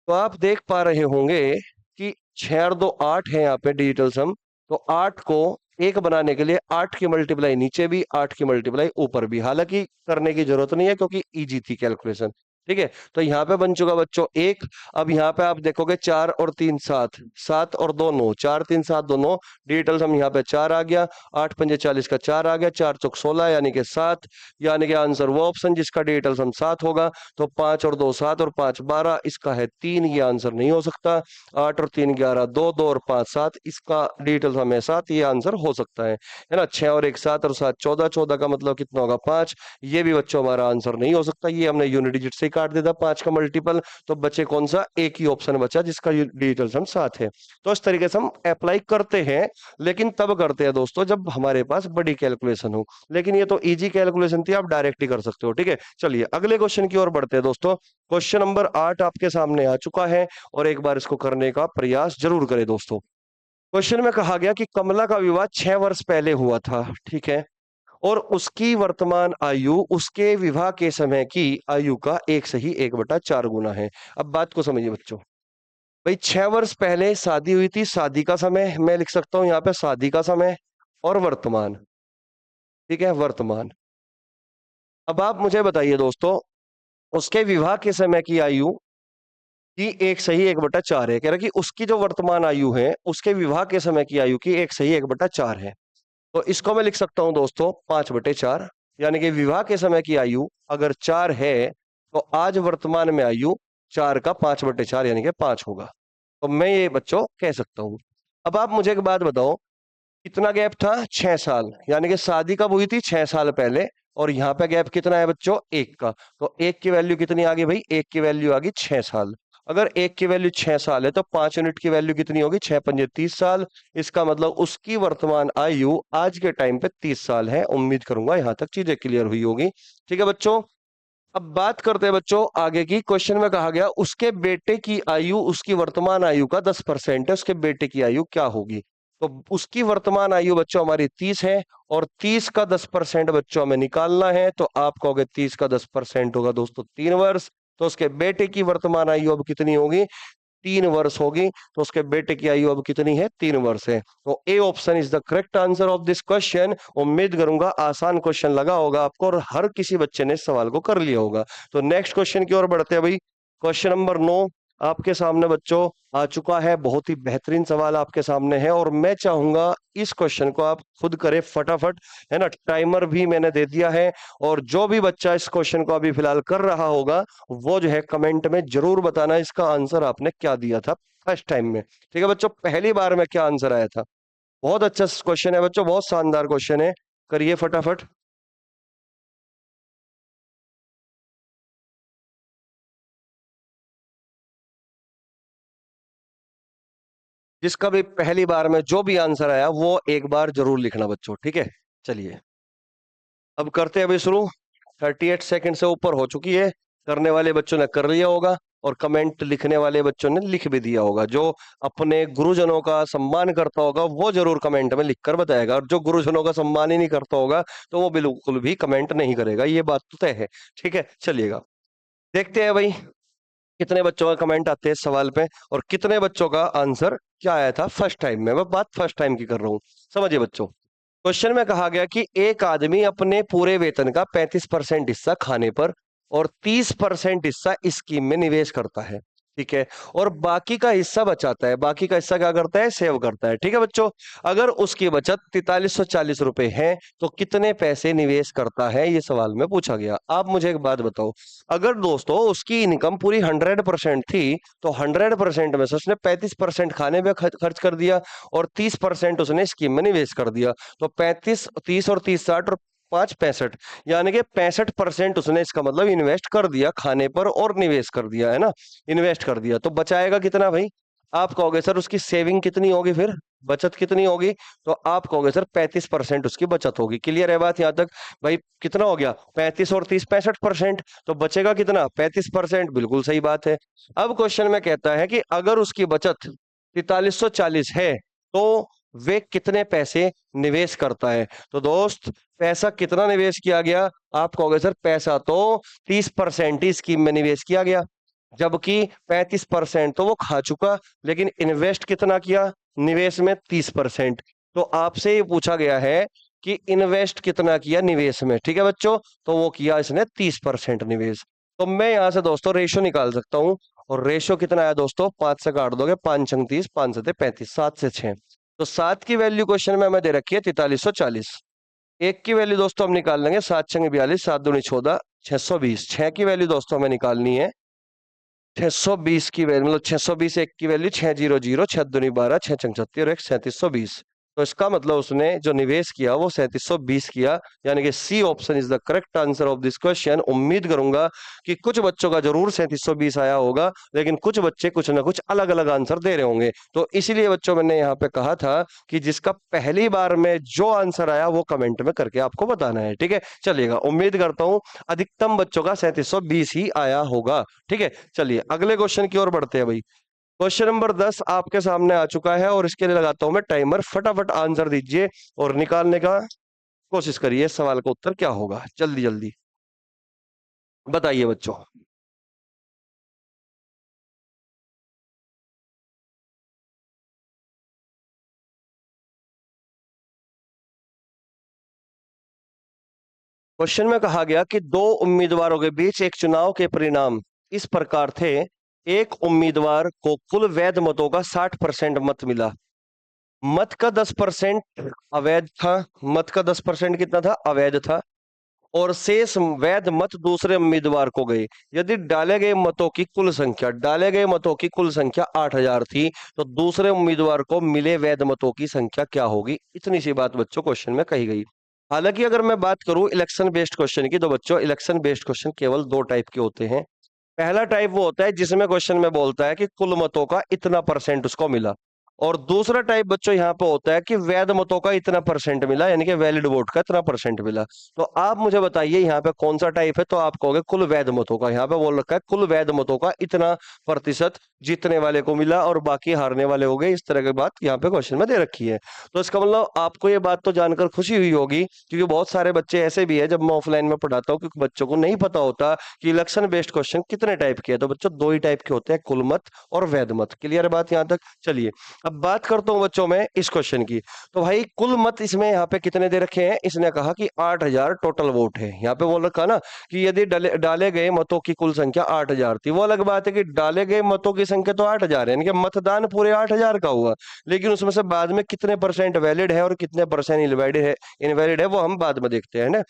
तो आप देख पा रहे होंगे कि 6 और 2 8 है यहाँ पे डिजिटल सम। तो 8 को एक बनाने के लिए 8 की मल्टीप्लाई नीचे भी, 8 की मल्टीप्लाई ऊपर भी। हालांकि करने की जरूरत नहीं है क्योंकि इजी थी कैलकुलेशन। ठीक है, तो यहाँ पे बन चुका बच्चों एक। अब यहाँ पे आप देखोगे 4 और 3 7, 7 और 2 9, 4 3 7 2 9, डिजिटल सम यहाँ पे 4 आ गया, 8 पंजे 40 का 4 आ गया, 4 चौक 16 यानी कि 7, यानी कि आंसर वो ऑप्शन जिसका डिजिटल सम 7 होगा। तो 5 और 2 7 और 5 12, इसका है 3, ये आंसर नहीं हो सकता। 8 और 3 11, 2 2 और 5 7, इसका डिजिटल सम है 7, ये आंसर हो सकता है ना। 6 और 1 7 और 7 14, 14 का मतलब कितना होगा 5, ये भी बच्चों हमारा आंसर नहीं हो सकता। ये हमने यूनिट डिजिट से ही काट दिया था 5 का मल्टीपल। तो बचे कौन सा? एक ही ऑप्शन बचा जिसका डिजिटल सम 7 है। तो इस तरीके से हम अप्लाई करते हैं, लेकिन तब करते हैं दोस्तों जब हमारे पास बड़ी कैलकुलेशन हो। लेकिन ये तो इजी कैलकुलेशन थी, आप डायरेक्ट ही कर सकते हो। ठीक है, चलिए अगले क्वेश्चन की ओर बढ़ते हैं दोस्तों। क्वेश्चन नंबर 8 आपके सामने आ चुका है और एक बार इसको करने का प्रयास जरूर करें दोस्तों। क्वेश्चन में कहा गया कि कमला का विवाह 6 वर्ष पहले हुआ था। ठीक है, और उसकी वर्तमान आयु उसके विवाह के समय की आयु का 1/1/4 गुना है। अब बात को समझिए बच्चों। भाई 6 वर्ष पहले शादी हुई थी, शादी का समय मैं लिख सकता हूं यहाँ पे, शादी का समय और वर्तमान। ठीक है, वर्तमान। अब आप मुझे बताइए दोस्तों, उसके विवाह के समय की आयु की 1/1/4 है। कह रहा कि उसकी जो वर्तमान आयु है उसके विवाह के समय की आयु की 1/1/4 है। तो इसको मैं लिख सकता हूं दोस्तों 5/4, यानी कि विवाह के समय की आयु अगर 4 है तो आज वर्तमान में आयु 4 का 5/4 यानी कि 5 होगा। तो मैं ये बच्चों कह सकता हूं। अब आप मुझे एक बात बताओ, कितना गैप था? 6 साल, यानी कि शादी कब हुई थी? 6 साल पहले। और यहाँ पे गैप कितना है बच्चों? एक का। तो एक की वैल्यू कितनी आ गई भाई? एक की वैल्यू आ गई 6 साल। अगर एक की वैल्यू 6 साल है तो 5 यूनिट की वैल्यू कितनी होगी? 6 पंजे 30 साल। इसका मतलब उसकी वर्तमान आयु आज के टाइम पे 30 साल है। उम्मीद करूंगा यहां तक चीजें क्लियर हुई होगी। ठीक है बच्चों, अब बात करते हैं बच्चों आगे की। क्वेश्चन में कहा गया उसके बेटे की आयु उसकी वर्तमान आयु का 10% है, उसके बेटे की आयु क्या होगी? तो उसकी वर्तमान आयु बच्चों हमारी 30 है और 30 का 10% बच्चों हमें निकालना है। तो आप कहोगे 30 का 10% होगा दोस्तों 3 वर्ष। तो उसके बेटे की वर्तमान आयु अब कितनी होगी? 3 वर्ष होगी। तो उसके बेटे की आयु अब कितनी है? 3 वर्ष है। तो A option is the correct answer of this question. उम्मीद करूंगा आसान क्वेश्चन लगा होगा आपको और हर किसी बच्चे ने इस सवाल को कर लिया होगा। तो नेक्स्ट क्वेश्चन की ओर बढ़ते हैं भाई। क्वेश्चन नंबर 9 आपके सामने बच्चों आ चुका है। बहुत ही बेहतरीन सवाल आपके सामने है और मैं चाहूंगा इस क्वेश्चन को आप खुद करें फटाफट, है ना। टाइमर भी मैंने दे दिया है और जो भी बच्चा इस क्वेश्चन को अभी फिलहाल कर रहा होगा वो जो है कमेंट में जरूर बताना इसका आंसर आपने क्या दिया था फर्स्ट टाइम में। ठीक है बच्चों, पहली बार में क्या आंसर आया था? बहुत अच्छा क्वेश्चन है बच्चों, बहुत शानदार क्वेश्चन है। करिए फटाफट। जिसका भी पहली बार में जो भी आंसर आया वो एक बार जरूर लिखना बच्चों। ठीक है, चलिए अब करते हैं अभी शुरू। 38 सेकंड से ऊपर हो चुकी है। करने वाले बच्चों ने कर लिया होगा और कमेंट लिखने वाले बच्चों ने लिख भी दिया होगा। जो अपने गुरुजनों का सम्मान करता होगा वो जरूर कमेंट में लिखकर बताएगा, और जो गुरुजनों का सम्मान ही नहीं करता होगा तो वो बिल्कुल भी कमेंट नहीं करेगा। ये बात तो तय है। ठीक है, चलिएगा देखते हैं भाई कितने बच्चों का कमेंट आते हैं इस सवाल पे और कितने बच्चों का आंसर क्या आया था फर्स्ट टाइम में। मैं बात फर्स्ट टाइम की कर रहा हूँ। समझिए बच्चों, क्वेश्चन में कहा गया कि एक आदमी अपने पूरे वेतन का 35% हिस्सा खाने पर और 30% हिस्सा स्कीम में निवेश करता है। ठीक है। और बाकी का हिस्सा बचाता है। बाकी का हिस्सा क्या करता है? सेव करता है। ठीक है बच्चों। अगर उसकी बचत 4340 रुपए है तो कितने पैसे निवेश करता है, ये सवाल में पूछा गया। आप मुझे एक बात बताओ, अगर दोस्तों उसकी इनकम पूरी 100% थी तो 100% में से उसने 35% खाने में खर्च कर दिया और 30% उसने स्कीम में निवेश कर दिया। तो 35, 30 और 30 60 और 5 65, यानी कि 65% उसने इसका मतलब इन्वेस्ट कर दिया खाने पर और निवेश कर दिया, है ना। इन्वेस्ट कर दिया तो बचाएगा कितना भाई? आप कहोगे सर उसकी सेविंग कितनी होगी, फिर बचत कितनी होगी? तो आप कहोगे सर 35% उसकी बचत होगी। क्लियर है बात यहां तक? भाई कितना हो गया? 35 और 30 65%। तो बचेगा कितना? 35%। बिल्कुल सही बात है। अब क्वेश्चन में कहता है कि अगर उसकी बचत 4340 है तो वे कितने पैसे निवेश करता है। तो दोस्त पैसा कितना निवेश किया गया? आप कहोगे सर पैसा तो 30% ही स्कीम में निवेश किया गया, जबकि 35% तो वो खा चुका, लेकिन इन्वेस्ट कितना किया निवेश में? 30%। तो आपसे ये पूछा गया है कि इन्वेस्ट कितना किया निवेश में। ठीक है बच्चों, तो वो किया इसने 30% निवेश। तो मैं यहां से दोस्तों रेशो निकाल सकता हूं। और रेशो कितना आया दोस्तों? 5 से काट दोगे, 5 छंग 30, 5 से 35, 7 से 6। तो 7 की वैल्यू क्वेश्चन में हमें दे रखी है 4340। एक की वैल्यू दोस्तों हम निकाल लेंगे, 7 छंग 42, 7 दूनी 14, 620। 6 की वैल्यू दोस्तों हमें निकालनी है 620 की वैल्यू, मतलब 620 एक की वैल्यू 600, 6 दूनी 12, 6 छंग 36 और एक 3720। तो इसका मतलब उसने जो निवेश किया वो 3720 किया, यानी कि C option is the correct answer of this question. उम्मीद करूंगा कि कुछ बच्चों का जरूर 3720 आया होगा, लेकिन कुछ बच्चे कुछ ना कुछ अलग अलग आंसर दे रहे होंगे। तो इसीलिए बच्चों मैंने यहाँ पे कहा था कि जिसका पहली बार में जो आंसर आया वो कमेंट में करके आपको बताना है। ठीक है, चलिएगा। उम्मीद करता हूं अधिकतम बच्चों का 3720 ही आया होगा। ठीक है, चलिए अगले क्वेश्चन की ओर बढ़ते हैं भाई। क्वेश्चन नंबर 10 आपके सामने आ चुका है और इसके लिए लगाता हूं मैं टाइमर। फटाफट आंसर दीजिए और निकालने का कोशिश करिए इस सवाल का उत्तर क्या होगा। जल्दी जल्दी बताइए बच्चों। क्वेश्चन में कहा गया कि दो उम्मीदवारों के बीच एक चुनाव के परिणाम इस प्रकार थे। एक उम्मीदवार को कुल वैध मतों का 60% मत मिला। मत का 10% अवैध था। मत का 10% कितना था? अवैध था। और शेष वैध मत दूसरे उम्मीदवार को गए। यदि डाले गए मतों की कुल संख्या 8000 थी तो दूसरे उम्मीदवार को मिले वैध मतों की संख्या क्या होगी? इतनी सी बात बच्चों क्वेश्चन में कही गई। हालांकि अगर मैं बात करूं इलेक्शन बेस्ड क्वेश्चन की, तो बच्चों इलेक्शन बेस्ड क्वेश्चन केवल दो टाइप के होते हैं। पहला टाइप वो होता है जिसमें क्वेश्चन में बोलता है कि कुल मतों का इतना परसेंट उसको मिला। और दूसरा टाइप बच्चों यहाँ पे होता है कि वैध मतों का इतना परसेंट मिला, यानी कि वैलिड वोट का इतना परसेंट मिला। तो आप मुझे बताइए यहाँ पे कौन सा टाइप है? तो आप कहोगे कुल वैध मतों का। यहाँ पे बोल रखा है कुल वैध मतों का इतना प्रतिशत जीतने वाले को मिला और बाकी हारने वाले हो गए। इस तरह की बात यहाँ पे क्वेश्चन में दे रखी है। तो इसका मतलब आपको ये बात तो जानकर खुशी हुई होगी, क्योंकि बहुत सारे बच्चे ऐसे भी है जब मैं ऑफलाइन में पढ़ाता हूँ क्योंकि बच्चों को नहीं पता होता कि इलेक्शन बेस्ड क्वेश्चन कितने टाइप के हैं। तो बच्चों दो ही टाइप के होते हैं, कुल मत और वैध मत। क्लियर बात यहाँ तक? चलिए अब बात करता हूं बच्चों में इस क्वेश्चन की। तो भाई कुल मत इसमें यहाँ पे कितने दे रखे हैं? इसने कहा कि 8000 टोटल वोट है। यहाँ पे बोल रखा ना कि यदि डाले गए मतों की कुल संख्या 8000 थी। वो अलग बात है कि डाले गए मतों की संख्या तो 8000 है, यानी कि मतदान पूरे 8000 का हुआ, लेकिन उसमें से बाद में कितने परसेंट वैलिड है और कितने परसेंट इनवैलिड है वो हम बाद में देखते हैं ना।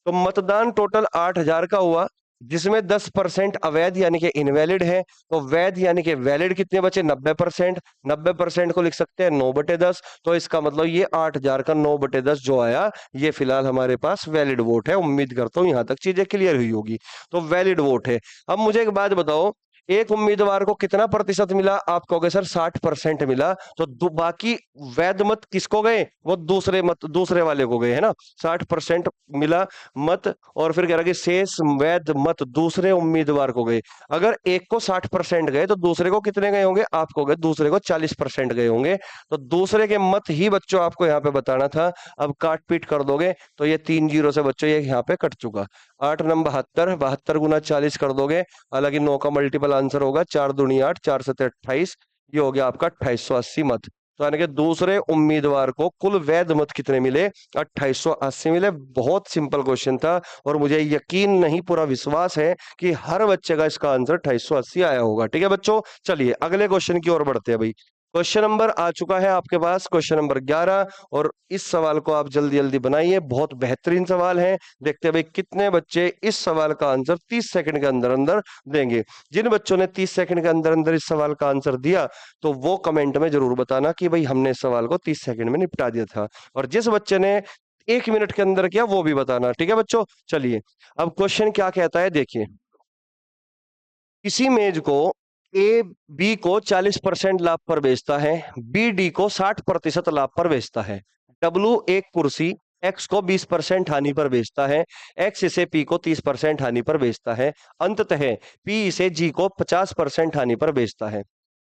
तो मतदान टोटल 8000 का हुआ, जिसमें 10% अवैध यानी कि इनवैलिड है। तो वैध यानी कि वैलिड कितने बचे? 90%। 90% को लिख सकते हैं 9/10। तो इसका मतलब ये 8000 का 9/10 जो आया, ये फिलहाल हमारे पास वैलिड वोट है। उम्मीद करता हूं यहां तक चीजें क्लियर हुई होगी। तो वैलिड वोट है। अब मुझे एक बात बताओ, एक उम्मीदवार को कितना प्रतिशत मिला? आप कहोगे सर 60% मिला। तो बाकी वैध मत किसको गए? वो दूसरे वाले को गए, है ना। 60% मिला मत, और फिर कह रहा कि शेष वैध मत दूसरे उम्मीदवार को गए। अगर एक को 60% गए तो दूसरे को कितने गए होंगे? आप कहोगे दूसरे को 40% गए होंगे। तो दूसरे के मत ही बच्चों आपको यहाँ पे बताना था। अब काट पीट कर दोगे तो ये 3 जीरो से बच्चों ये यहाँ पे कट चुका। 8 नंबर 72, 72 गुना 40 कर दोगे, हालांकि 9 का मल्टीपल आंसर होगा, 4 दूनी 8, 4 7 28, ये हो गया आपका 2880 मत। तो यानी कि दूसरे उम्मीदवार को कुल वैध मत कितने मिले? 2880 मिले। बहुत सिंपल क्वेश्चन था और मुझे यकीन नहीं पूरा विश्वास है कि हर बच्चे का इसका आंसर 2880 आया होगा। ठीक है बच्चों, चलिए अगले क्वेश्चन की ओर बढ़ते हैं भाई। क्वेश्चन नंबर आ चुका है आपके पास, क्वेश्चन नंबर 11, और इस सवाल को आप जल्दी जल्दी बनाइए। बहुत बेहतरीन सवाल है। देखते हैं भाई कितने बच्चे इस सवाल का आंसर 30 सेकंड के अंदर अंदर देंगे। जिन बच्चों ने 30 सेकंड के अंदर अंदर इस सवाल का आंसर दिया तो वो कमेंट में जरूर बताना कि भाई हमने इस सवाल को 30 सेकंड में निपटा दिया था। और जिस बच्चे ने 1 मिनट के अंदर किया वो भी बताना। ठीक है बच्चों, चलिए अब क्वेश्चन क्या कहता है देखिए। किसी मेज को ए बी को 40% लाभ पर बेचता है, बी डी को 60% लाभ पर बेचता है। डब्लू एक कुर्सी एक्स को 20% हानि पर बेचता है, एक्स इसे पी को 30% हानि पर बेचता है। अंततः पी इसे जी को 50% हानि पर बेचता है।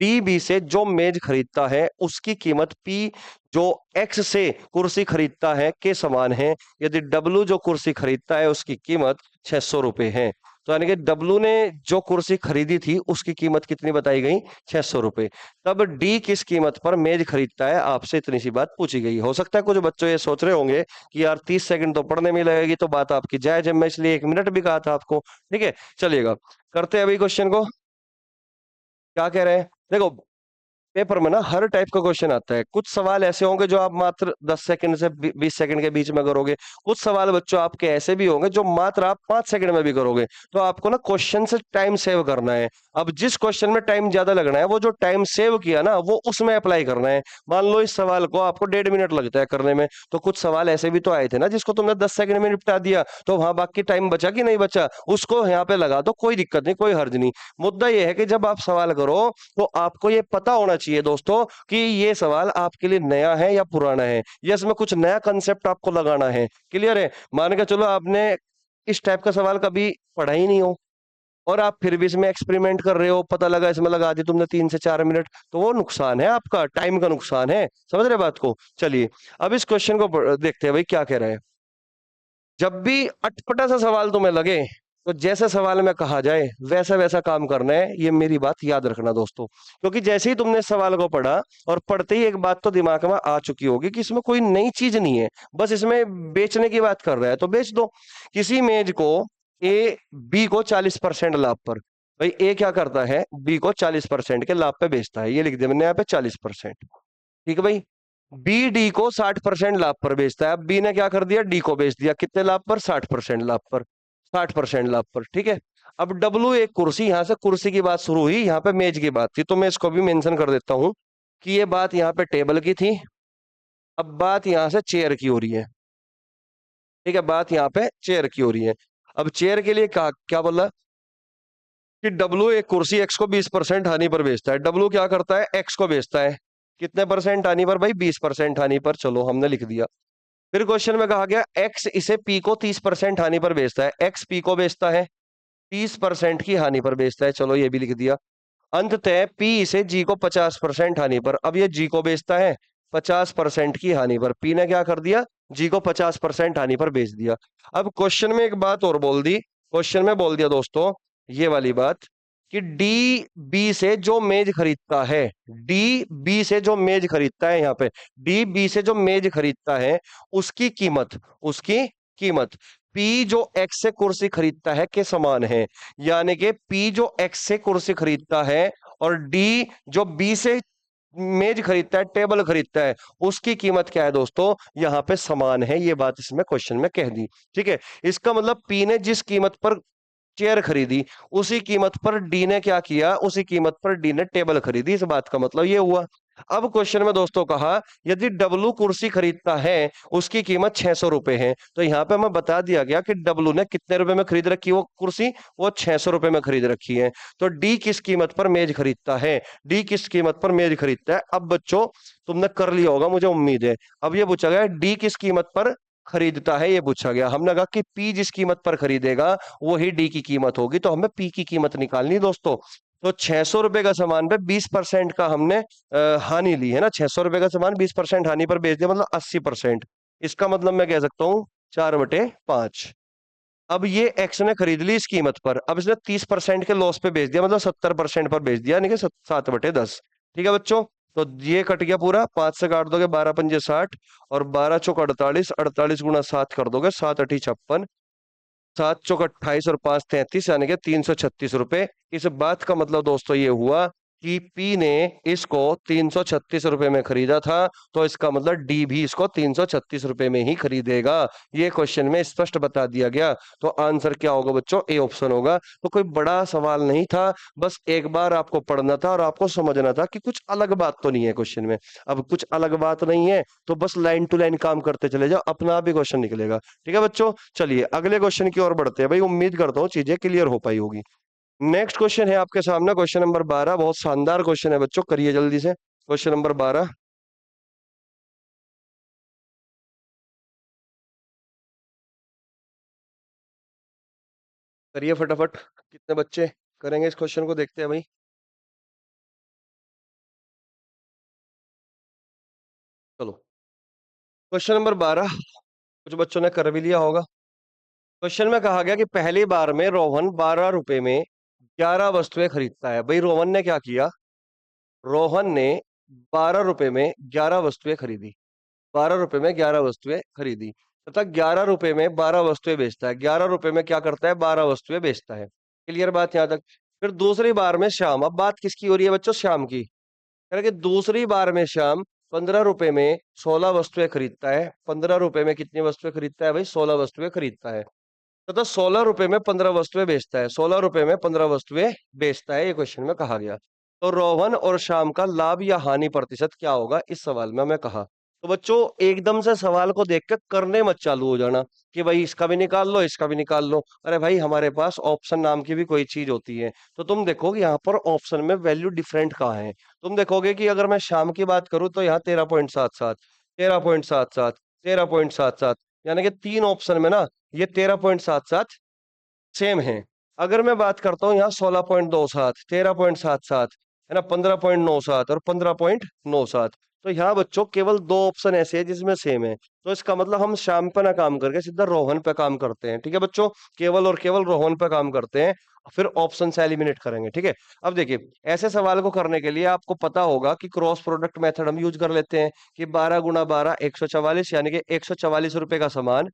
डी बी से जो मेज खरीदता है उसकी कीमत पी जो एक्स से कुर्सी खरीदता है के समान है यदि डब्लू जो कुर्सी खरीदता है उसकी कीमत 600 रुपए है। तो यानी कि डब्लू ने जो कुर्सी खरीदी थी उसकी कीमत कितनी बताई गई? 600 रुपए। तब डी किस कीमत पर मेज खरीदता है? आपसे इतनी सी बात पूछी गई। हो सकता है कुछ बच्चों ये सोच रहे होंगे कि यार 30 सेकंड तो पढ़ने में लगेगी, तो बात आपकी जायज है, मैं इसलिए 1 मिनट भी कहा था आपको। ठीक है, चलिएगा करते हैं अभी क्वेश्चन को। क्या कह रहे हैं देखो, पेपर में ना हर टाइप का क्वेश्चन आता है। कुछ सवाल ऐसे होंगे जो आप मात्र 10 सेकंड से 20 सेकंड के बीच में करोगे। कुछ सवाल बच्चों आपके ऐसे भी होंगे जो मात्र आप 5 सेकंड में भी करोगे। तो आपको ना क्वेश्चन से टाइम सेव करना है। अब जिस क्वेश्चन में टाइम ज्यादा लगना है वो जो टाइम सेव किया ना वो उसमें अप्लाई करना है। मान लो इस सवाल को आपको 1.5 मिनट लगता है करने में, तो कुछ सवाल ऐसे भी तो आए थे ना जिसको तुमने 10 सेकंड में निपटा दिया, तो वहां बाकी टाइम बचा कि नहीं बचा, उसको यहाँ पे लगा दो, कोई दिक्कत नहीं, कोई हर्ज नहीं। मुद्दा यह है कि जब आप सवाल करो तो आपको ये पता होना चाहिए दोस्तों कि ये सवाल आपके लिए नया है या पुराना है, या इसमें कुछ नया कंसेप्ट आपको लगाना है। क्लियर है? मान के चलो आपने इस टाइप का सवाल कभी पढ़ा ही नहीं हो और आप फिर भी इसमें एक्सपेरिमेंट कर रहे हो, पता लगा इसमें लगा दी तुमने 3 से 4 मिनट, तो वो नुकसान है, आपका टाइम का नुकसान है। समझ रहे बात को? चलिए अब इस क्वेश्चन को देखते हैं भाई क्या कह रहे हैं। जब भी अटपटा सा सवाल तुम्हें लगे तो जैसे सवाल में कहा जाए वैसा वैसा काम करना है। ये मेरी बात याद रखना दोस्तों, क्योंकि जैसे ही तुमने इस सवाल को पढ़ा और पढ़ते ही एक बात तो दिमाग में आ चुकी होगी कि इसमें कोई नई चीज नहीं है, बस इसमें बेचने की बात कर रहा है तो बेच दो। किसी मेज को ए बी को 40% लाभ पर, भाई ए क्या करता है? बी को 40% के लाभ पे बेचता है, ये लिख दिया मैंने यहाँ पे 40%। ठीक है भाई। बी डी को 60% लाभ पर बेचता है। अब बी ने क्या कर दिया? डी को बेच दिया कितने लाभ पर? 60% लाभ पर। 60% लाभ पर, ठीक है। अब डब्लू एक कुर्सी, यहां से कुर्सी की बात शुरू हुई, यहां पे मेज की बात थी, तो मैं इसको भी मेंशन कर देता हूं कि ये बात यहाँ पे टेबल की थी। अब बात यहां से चेयर की हो रही है। ठीक है, बात यहाँ पे चेयर की हो रही है। अब चेयर के लिए क्या क्या बोला कि डब्लू एक कुर्सी एक्स को 20% हानि पर बेचता है। डब्लू क्या करता है? एक्स को बेचता है कितने परसेंट हानि पर? भाई 20% हानि पर। चलो हमने लिख दिया। फिर क्वेश्चन में कहा गया एक्स इसे पी को 30% हानि पर बेचता है। एक्स पी को बेचता है 30% की हानि पर बेचता है। चलो ये भी लिख दिया। अंततः पी इसे जी को 50% हानि पर, अब ये जी को बेचता है 50% की हानि पर। पी ने क्या कर दिया? जी को 50% हानि पर बेच दिया। अब क्वेश्चन में एक बात और बोल दी, क्वेश्चन में बोल दिया दोस्तों ये वाली बात कि डी बी से जो मेज खरीदता है, डी बी से जो मेज खरीदता है, यहाँ पे डी बी से जो मेज खरीदता है उसकी कीमत, उसकी कीमत पी जो एक्स से कुर्सी खरीदता है के समान है। यानी कि पी जो एक्स से कुर्सी खरीदता है और डी जो बी से मेज खरीदता है, टेबल खरीदता है, उसकी कीमत क्या है दोस्तों? यहाँ पे समान है। ये बात इसमें क्वेश्चन में कह दी। ठीक है, इसका मतलब पी ने जिस कीमत पर चेयर खरीदी उसी कीमत पर डी ने क्या किया? उसी कीमत पर डी ने टेबल खरीदी। इस बात का मतलब ये हुआ। अब क्वेश्चन में दोस्तों कहा यदि डब्लू कुर्सी खरीदता है उसकी कीमत 600 रुपए है, तो यहाँ पे हमें बता दिया गया कि डब्लू ने कितने रुपए में खरीद रखी वो कुर्सी? वो 600 रुपए में खरीद रखी है। तो डी किस कीमत पर मेज खरीदता है? डी किस कीमत पर मेज खरीदता है? अब बच्चों तुमने कर लिया होगा मुझे उम्मीद है। अब ये पूछा गया डी किस कीमत पर खरीदता है, ये पूछा गया। हमने कहा कि पी जिस कीमत पर खरीदेगा वही डी की कीमत होगी, तो हमें पी की कीमत निकालनी दोस्तों। तो 600 रुपए का सामान पे 20% का हमने हानि ली है ना। 600 रुपए का सामान 20% हानि पर बेच दिया, मतलब 80%। इसका मतलब मैं कह सकता हूँ 4/5। अब ये एक्स ने खरीद ली इस कीमत पर, अब इसने 30% के लॉस पे बेच दिया, मतलब 70% पर बेच दिया, यानी कि 7/10। ठीक है बच्चों, तो ये कट गया पूरा, 5 से काट दोगे 12 पंजे 60, और 12 चौक 48, 48 गुना 7 कर दोगे, 7 अठी 56, 7 चौक 28 और 5 33, यानी कि 336 रुपए। इस बात का मतलब दोस्तों ये हुआ कि पी ने इसको 336 रुपए में खरीदा था, तो इसका मतलब डी भी इसको 336 रुपए में ही खरीदेगा। ये क्वेश्चन में स्पष्ट बता दिया गया। तो आंसर क्या होगा बच्चों? ए ऑप्शन होगा। तो कोई बड़ा सवाल नहीं था, बस एक बार आपको पढ़ना था और आपको समझना था कि कुछ अलग बात तो नहीं है क्वेश्चन में। अब कुछ अलग बात नहीं है तो बस लाइन टू लाइन काम करते चले जाओ, अपना आप ही क्वेश्चन निकलेगा। ठीक है बच्चों, चलिए अगले क्वेश्चन की ओर बढ़ते हैं। भाई उम्मीद करता हूँ चीजें क्लियर हो पाई होगी। नेक्स्ट क्वेश्चन है आपके सामने, क्वेश्चन नंबर 12। बहुत शानदार क्वेश्चन है बच्चों, करिए जल्दी से। क्वेश्चन नंबर 12 करिए फटाफट। कितने बच्चे करेंगे इस क्वेश्चन को, देखते हैं भाई। चलो, क्वेश्चन नंबर 12 कुछ बच्चों ने कर भी लिया होगा। क्वेश्चन में कहा गया कि पहली बार में रोहन 12 रुपए में 11 वस्तुएं खरीदता है। भाई रोहन ने क्या किया? रोहन ने 12 रुपए में 11 वस्तुएं खरीदी। 12 रुपए में 11 वस्तुएं खरीदी तथा 11 रुपए में 12 वस्तुएं बेचता है। 11 रुपए में क्या करता है? 12 वस्तुएं बेचता है। क्लियर बात यहां तक? फिर दूसरी बार में श्याम, अब बात किसकी हो रही है बच्चों? श्याम की। कह रहे कि दूसरी बार में श्याम 15 रुपए में 16 वस्तुएं खरीदता है। 15 रुपए में कितनी वस्तुएं खरीदता है भाई? 16 वस्तुएं खरीदता है। तथा 16 रुपए में 15 वस्तुएं बेचता है। 16 रुपए में 15 वस्तुएं बेचता है, ये क्वेश्चन में कहा गया। तो रोहन और शाम का लाभ या हानि प्रतिशत क्या होगा, इस सवाल में हमें कहा। तो बच्चों एकदम से सवाल को देख के करने मत चालू हो जाना कि भाई इसका भी निकाल लो, इसका भी निकाल लो। अरे भाई हमारे पास ऑप्शन नाम की भी कोई चीज होती है। तो तुम देखोगे यहाँ पर ऑप्शन में वैल्यू डिफरेंट कहाँ है। तुम देखोगे कि अगर मैं शाम की बात करूं तो यहाँ 13.77, 13.77, 13.77, यानी कि तीन ऑप्शन में ना ये 13.77 सेम है। अगर मैं बात करता हूँ यहाँ 16.27, 13.77, है ना, 15.97 और 15.97, तो यहाँ बच्चों केवल दो ऑप्शन ऐसे हैं जिसमें सेम है। तो इसका मतलब हम श्याम पे ना काम करके सीधा रोहन पे काम करते हैं। ठीक है बच्चों, केवल और केवल रोहन पे काम करते हैं, फिर ऑप्शन से एलिमिनेट करेंगे। ठीक है, अब देखिए ऐसे सवाल को करने के लिए आपको पता होगा कि क्रॉस प्रोडक्ट मेथड हम यूज कर लेते हैं कि 12 गुना 12 144, यानी कि 144 रुपए का सामान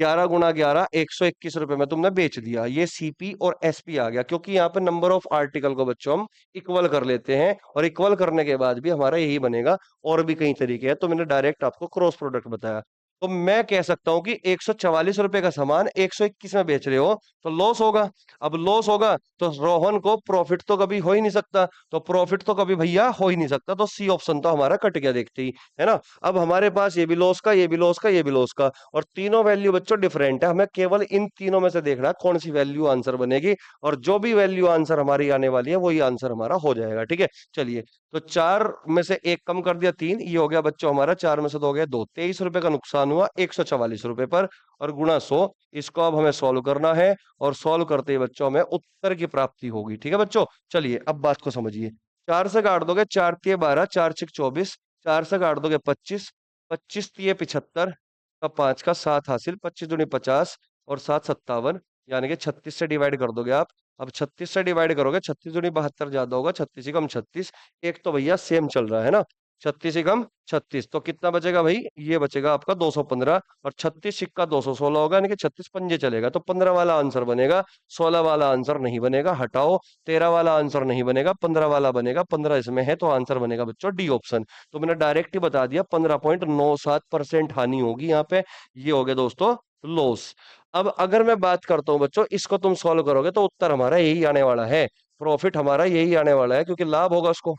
11 गुना 11 121 रुपए में तुमने बेच दिया। ये सीपी और एसपी आ गया, क्योंकि यहाँ पे नंबर ऑफ आर्टिकल को बच्चों हम इक्वल कर लेते हैं, और इक्वल करने के बाद भी हमारा यही बनेगा। और भी कई तरीके हैं, तो मैंने डायरेक्ट आपको क्रॉस प्रोडक्ट बताया। तो मैं कह सकता हूं कि 144 रुपए का सामान 121 में बेच रहे हो तो लॉस होगा। अब लॉस होगा तो रोहन को प्रॉफिट तो कभी हो ही नहीं सकता, तो प्रॉफिट तो कभी भैया हो ही नहीं सकता, तो सी ऑप्शन तो हमारा कट गया देखते ही, है ना। अब हमारे पास ये भी लॉस का, ये भी लॉस का, ये भी लॉस का, और तीनों वैल्यू बच्चों डिफरेंट है। हमें केवल इन तीनों में से देखना है कौन सी वैल्यू आंसर बनेगी, और जो भी वैल्यू आंसर हमारी आने वाली है वही आंसर हमारा हो जाएगा। ठीक है, चलिए। तो चार में से एक कम कर दिया, तीन, ये हो गया बच्चों हमारा। चार में से दो हो गया दो, 23 रुपए का नुकसान हुआ 144 रुपए पर, और गुणा 100। इसको अब हमें सॉल्व करना है, और सॉल्व करते ही बच्चों हमें उत्तर की प्राप्ति होगी। ठीक है बच्चों, चलिए अब बात को समझिए। चार से काट दोगे, 4 तिये 12, 4 6 24, 4 से काट दोगे 25, 25 तिये 75 का 5 का 7 हासिल, 25 दूनी 50 और 7 57, यानी कि 36 से डिवाइड कर दोगे आप। अब 36 से डिवाइड करोगे, 36 दूनी 72 ज्यादा होगा, 36 ही कम 36, एक तो भैया सेम चल रहा है ना, 36 ही कम 36, तो कितना बचेगा भाई? ये बचेगा आपका 215, और 36 सिक्का 216 होगा, यानी कि 36 पंजे चलेगा, तो 15 वाला आंसर बनेगा, 16 वाला आंसर नहीं बनेगा, हटाओ। 13 वाला आंसर नहीं बनेगा, 15 वाला बनेगा, 15 इसमें है, तो आंसर बनेगा बच्चों डी ऑप्शन। तो मैंने डायरेक्ट ही बता दिया, 15.97% हानि होगी यहाँ पे। ये हो गया दोस्तों लॉस। अब अगर मैं बात करता हूँ बच्चों, इसको तुम सॉल्व करोगे तो उत्तर हमारा यही आने वाला है, प्रॉफिट हमारा यही आने वाला है, क्योंकि लाभ होगा उसको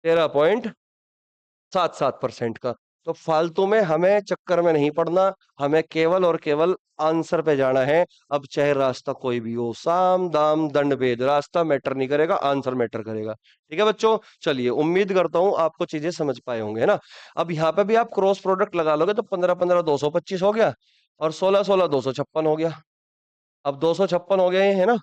13.77% का। तो फालतू में हमें चक्कर में नहीं पड़ना, हमें केवल और केवल आंसर पे जाना है। अब चाहे रास्ता कोई भी हो, साम दाम दंड भेद, रास्ता मैटर नहीं करेगा, आंसर मैटर करेगा। ठीक है बच्चों, चलिए उम्मीद करता हूं आपको चीजें समझ पाए होंगे, है ना। अब यहाँ पे भी आप क्रॉस प्रोडक्ट लगा लोगे तो 15 15 225 हो गया, और 16 16 256 हो गया। अब 256 हो गया ये, है ना,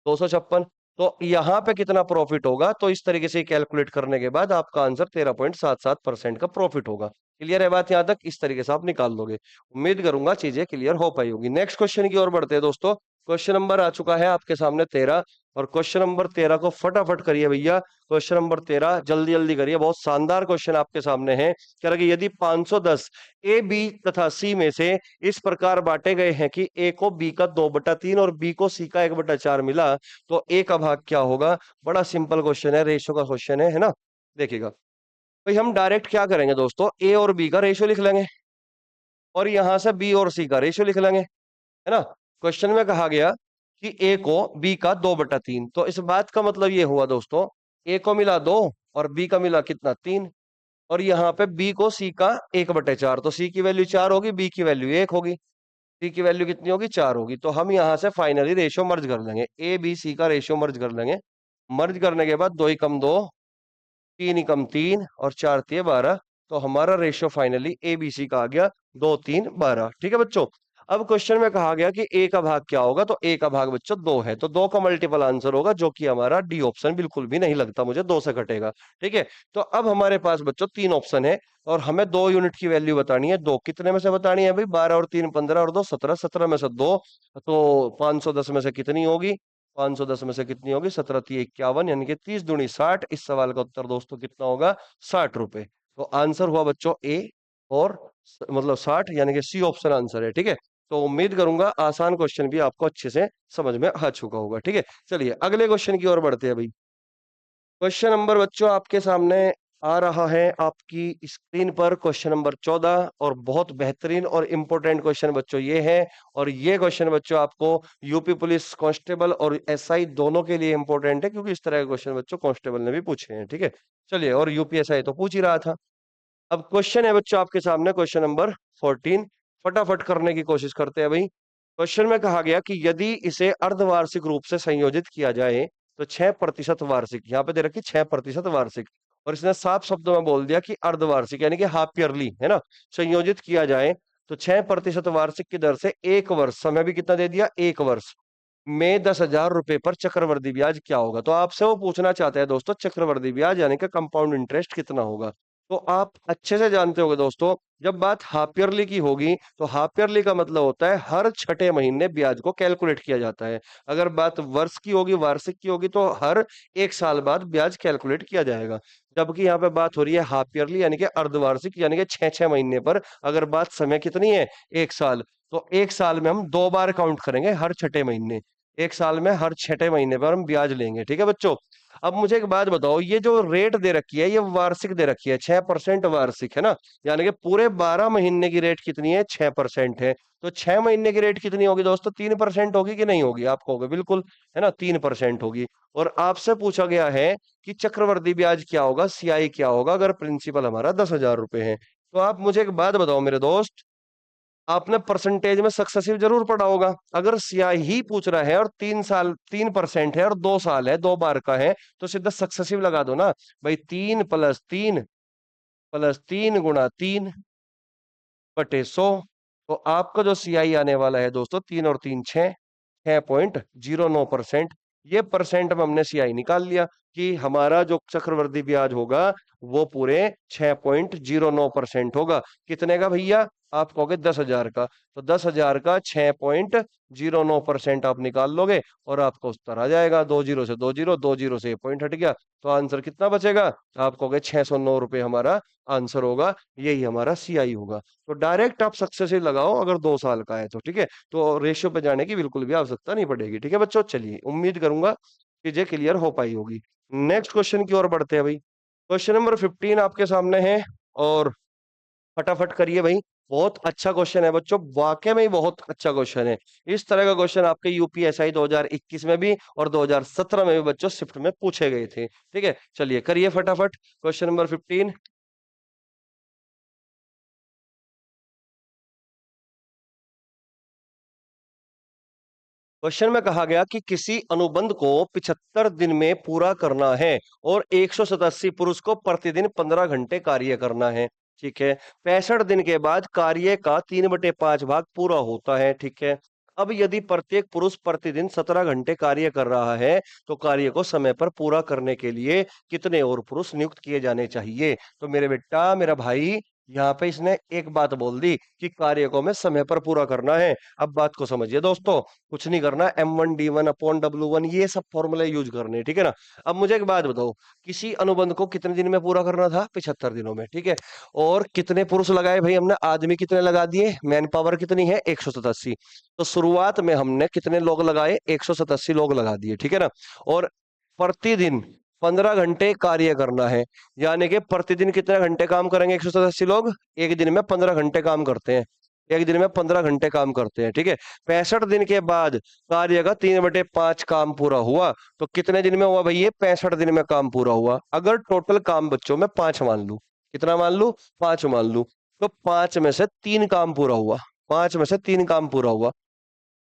256। तो यहाँ पे कितना प्रॉफिट होगा, तो इस तरीके से कैलकुलेट करने के बाद आपका आंसर 13.77% का प्रॉफिट होगा। क्लियर है बात यहाँ तक? इस तरीके से आप निकाल दोगे। उम्मीद करूंगा चीजें क्लियर हो पाई होगी। नेक्स्ट क्वेश्चन की ओर बढ़ते हैं दोस्तों। क्वेश्चन नंबर आ चुका है आपके सामने 13। और क्वेश्चन नंबर 13 को फटाफट करिए भैया। क्वेश्चन नंबर 13 जल्दी जल्दी करिए, बहुत शानदार क्वेश्चन आपके सामने है। कह रहा कि यदि 510 ए बी तथा सी में से इस प्रकार बांटे गए हैं कि ए को बी का 2/3 और बी को सी का 1/4 मिला, तो ए का भाग क्या होगा। बड़ा सिंपल क्वेश्चन है, रेशो का क्वेश्चन है ना। देखिएगा भाई, हम डायरेक्ट क्या करेंगे दोस्तों, ए और बी का रेशो लिख लेंगे और यहां से बी और सी का रेशो लिख लेंगे, है ना। क्वेश्चन में कहा गया कि ए को बी का 2/3, तो इस बात का मतलब ये हुआ दोस्तों, ए को मिला 2 और बी का मिला कितना 3, और यहाँ पे बी को सी का 1/4, तो सी की वैल्यू 4 होगी, बी की वैल्यू 1 होगी, सी की वैल्यू कितनी होगी 4 होगी। तो हम यहाँ से फाइनली रेशो मर्ज कर लेंगे, ए बी सी का रेशो मर्ज कर लेंगे। मर्ज करने के बाद 2 ही कम 2, 3 ही कम 3 और 4 3 12, तो हमारा रेशियो फाइनली एबीसी का आ गया 2 3 12। ठीक है बच्चों। अब क्वेश्चन में कहा गया कि ए का भाग क्या होगा, तो ए का भाग बच्चों 2 है, तो 2 का मल्टीपल आंसर होगा, जो कि हमारा डी ऑप्शन बिल्कुल भी नहीं लगता मुझे 2 से कटेगा। ठीक है, तो अब हमारे पास बच्चों 3 ऑप्शन है और हमें 2 यूनिट की वैल्यू बतानी है। 2 कितने में से बतानी है भाई, 12 और 3 15 और 2 17, 17 में से 2, तो 510 में से कितनी होगी, 510 में से कितनी होगी, 17 3 51, यानी कि 30 दूनी 60। इस सवाल का उत्तर दोस्तों कितना होगा, 60 रुपए। तो आंसर हुआ बच्चों ए और मतलब 60, यानी कि सी ऑप्शन आंसर है। ठीक है, तो उम्मीद करूंगा आसान क्वेश्चन भी आपको अच्छे से समझ में आ चुका होगा। ठीक है, चलिए अगले क्वेश्चन की ओर बढ़ते हैं भाई। क्वेश्चन नंबर बच्चों आपके सामने आ रहा है आपकी स्क्रीन पर, क्वेश्चन नंबर 14, और बहुत बेहतरीन और इंपॉर्टेंट क्वेश्चन बच्चों ये है। और ये क्वेश्चन बच्चों आपको यूपी पुलिस कांस्टेबल और एसआई दोनों के लिए इंपॉर्टेंट है, क्योंकि इस तरह के क्वेश्चन बच्चों कांस्टेबल ने भी पूछे हैं। ठीक है, चलिए, और यूपीएसआई तो पूछ ही रहा था। अब क्वेश्चन है बच्चों आपके सामने, क्वेश्चन नंबर 14, फटाफट करने की कोशिश करते हैं भाई। क्वेश्चन में कहा गया कि यदि इसे अर्धवार्षिक रूप से संयोजित किया जाए तो 6% वार्षिक, यहाँ पे दे रखी 6% वार्षिक, और इसने साफ शब्दों में बोल दिया कि अर्धवार्षिक यानी कि हाफ ईयरली, है ना, संयोजित किया जाए तो 6% वार्षिक की दर से 1 वर्ष, समय भी कितना दे दिया 1 वर्ष में 10,000 रुपए पर चक्रवृद्धि ब्याज क्या होगा। तो आपसे वो पूछना चाहते हैं दोस्तों, चक्रवृद्धि ब्याज यानी कि कंपाउंड इंटरेस्ट कितना होगा। तो आप अच्छे से जानते होंगे दोस्तों, जब बात हाफ ईयरली की होगी तो हाफ ईयरली का मतलब होता है हर छठे महीने ब्याज को कैलकुलेट किया जाता है। अगर बात वर्ष की होगी, वार्षिक की होगी, तो हर 1 साल बाद ब्याज कैलकुलेट किया जाएगा। जबकि यहाँ पे बात हो रही है हाफ ईयरली यानी कि अर्धवार्षिक, यानी कि 6 6 महीने पर। अगर बात समय कितनी है 1 साल, तो 1 साल में हम 2 बार काउंट करेंगे, हर छठे महीने। 1 साल में हर छठे महीने पर हम ब्याज लेंगे। ठीक है बच्चों। अब मुझे एक बात बताओ, ये जो रेट दे रखी है ये वार्षिक दे रखी है, 6% वार्षिक, है ना, यानी कि पूरे 12 महीने की रेट कितनी है, 6% है। तो 6 महीने की रेट कितनी होगी दोस्तों, 3% होगी कि नहीं होगी, आप कहोगे बिल्कुल, है ना, 3% होगी। और आपसे पूछा गया है कि चक्रवृद्धि ब्याज क्या होगा, सीआई क्या होगा, अगर प्रिंसिपल हमारा 10,000 रुपए है। तो आप मुझे एक बात बताओ मेरे दोस्त, आपने परसेंटेज में सक्सेसिव जरूर पढ़ा होगा। अगर सियाही ही पूछ रहा है और 3 साल 3% है और 2 साल है, 2 बार का है, तो सीधा सक्सेसिव लगा दो ना भाई। 3+3 + 3 × 3 / 100, तो आपका जो सीआई आने वाला है दोस्तों, 3 और 3 6, 6.09%। ये परसेंट में हमने सीआई निकाल लिया कि हमारा जो चक्रवृद्धि ब्याज होगा वो पूरे 6.09% होगा। कितने का भैया, आप कहोगे 10,000 का, तो 10,000 का 6.09% आप निकाल लोगे और आपका उत्तर आ जाएगा। 2 जीरो से 2 जीरो, 2 जीरो से 1 पॉइंट हट गया, तो आंसर कितना बचेगा, आप कहोगे 609 रुपए हमारा आंसर होगा। यही हमारा सीआई होगा। तो डायरेक्ट आप सक्सेसिव लगाओ अगर 2 साल का है तो। ठीक है, तो रेशियो पे जाने की बिल्कुल भी आवश्यकता नहीं पड़ेगी। ठीक है बच्चों, चलिए उम्मीद करूंगा चीजें क्लियर हो पाई होगी। नेक्स्ट क्वेश्चन की ओर बढ़ते हैं भाई। क्वेश्चन नंबर 15 आपके सामने है, और फटाफट करिए भाई। बहुत अच्छा क्वेश्चन है बच्चों, वाकई में ही बहुत अच्छा क्वेश्चन है। इस तरह का क्वेश्चन आपके यूपीएसआई 2021 में भी और 2017 में भी बच्चों शिफ्ट में पूछे गए थे। ठीक है, चलिए करिए फटाफट क्वेश्चन नंबर 15। क्वेश्चन में कहा गया कि किसी अनुबंध को 75 दिन में पूरा करना है और 187 पुरुष को प्रतिदिन 15 घंटे कार्य करना है। ठीक है, 65 दिन के बाद कार्य का 3/5 भाग पूरा होता है। ठीक है, अब यदि प्रत्येक पुरुष प्रतिदिन 17 घंटे कार्य कर रहा है तो कार्य को समय पर पूरा करने के लिए कितने और पुरुष नियुक्त किए जाने चाहिए। तो मेरे बेटा, मेरा भाई, यहाँ पे इसने एक बात बोल दी कि कार्य को हमें समय पर पूरा करना है। अब बात को समझिए दोस्तों, कुछ नहीं करना, M1D1/W1 ये सब फॉर्मूले यूज करने हैं, ठीक है ना। अब मुझे एक बात बताओ, किसी अनुबंध को कितने दिन में पूरा करना था? 75 दिनों में, ठीक है। और कितने पुरुष लगाए भाई हमने? आदमी कितने लगा दिए? मैन पावर कितनी है? 187। तो शुरुआत में हमने कितने लोग लगाए? 187 लोग लगा दिए, ठीक है ना। और प्रतिदिन 15 घंटे कार्य करना है, यानी कि प्रतिदिन कितने घंटे काम करेंगे 187 लोग? एक दिन में 15 घंटे काम करते हैं। एक दिन में 15 घंटे काम करते हैं, ठीक है। 65 दिन के बाद कार्य का 3/5 काम पूरा हुआ, तो कितने दिन में हुआ भाई? ये 65 दिन में काम पूरा हुआ। अगर टोटल काम बच्चों में 5 मान लू, कितना मान लू? 5 मान लू, तो 5 में से 3 काम पूरा हुआ। 5 में से 3 काम पूरा हुआ,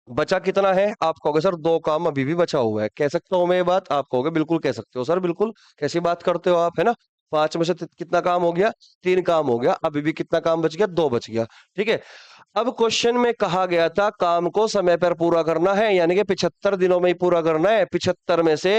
बचा कितना है? आप कहोगे सर 2 काम अभी भी बचा हुआ है। कह सकता हूं मैं ये बात? आप कहोगे बिल्कुल कह सकते हो सर, बिल्कुल। कैसी बात करते हो आप, है ना। 5 में से कितना काम हो गया? 3 काम हो गया। अभी भी कितना काम बच गया? 2 बच गया, ठीक है। अब क्वेश्चन में कहा गया था काम को समय पर पूरा करना है, यानी कि 75 दिनों में ही पूरा करना है। 75 में से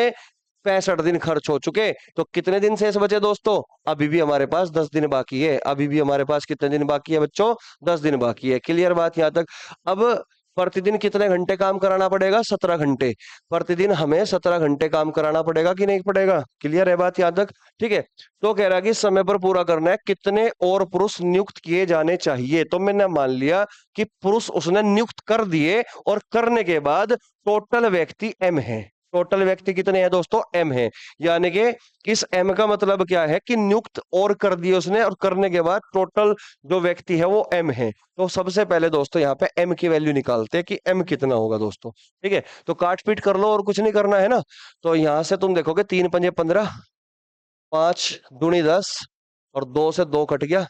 65 दिन खर्च हो चुके, तो कितने दिन शेष बचे दोस्तों? अभी भी हमारे पास 10 दिन बाकी है। अभी भी हमारे पास कितने दिन बाकी है बच्चों? 10 दिन बाकी है। क्लियर बात यहां तक? अब प्रतिदिन कितने घंटे काम कराना पड़ेगा? 17 घंटे। प्रतिदिन हमें 17 घंटे काम कराना पड़ेगा कि नहीं पड़ेगा? क्लियर है बात यहां तक? ठीक है। तो कह रहा है कि समय पर पूरा करना है, कितने और पुरुष नियुक्त किए जाने चाहिए? तो मैंने मान लिया कि पुरुष उसने नियुक्त कर दिए, और करने के बाद टोटल व्यक्ति एम है। टोटल व्यक्ति कितने हैं दोस्तों? एम है। यानी कि इस एम का मतलब क्या है कि नियुक्त और कर दिए उसने, और करने के बाद टोटल जो व्यक्ति है वो एम है। तो सबसे पहले दोस्तों यहाँ पे एम की वैल्यू निकालते हैं कि एम कितना होगा दोस्तों, ठीक है। तो काट पीट कर लो, और कुछ नहीं करना है ना। तो यहां से तुम देखोगे 3×5 = 15, 5×10, और 2 से 2 कट गया,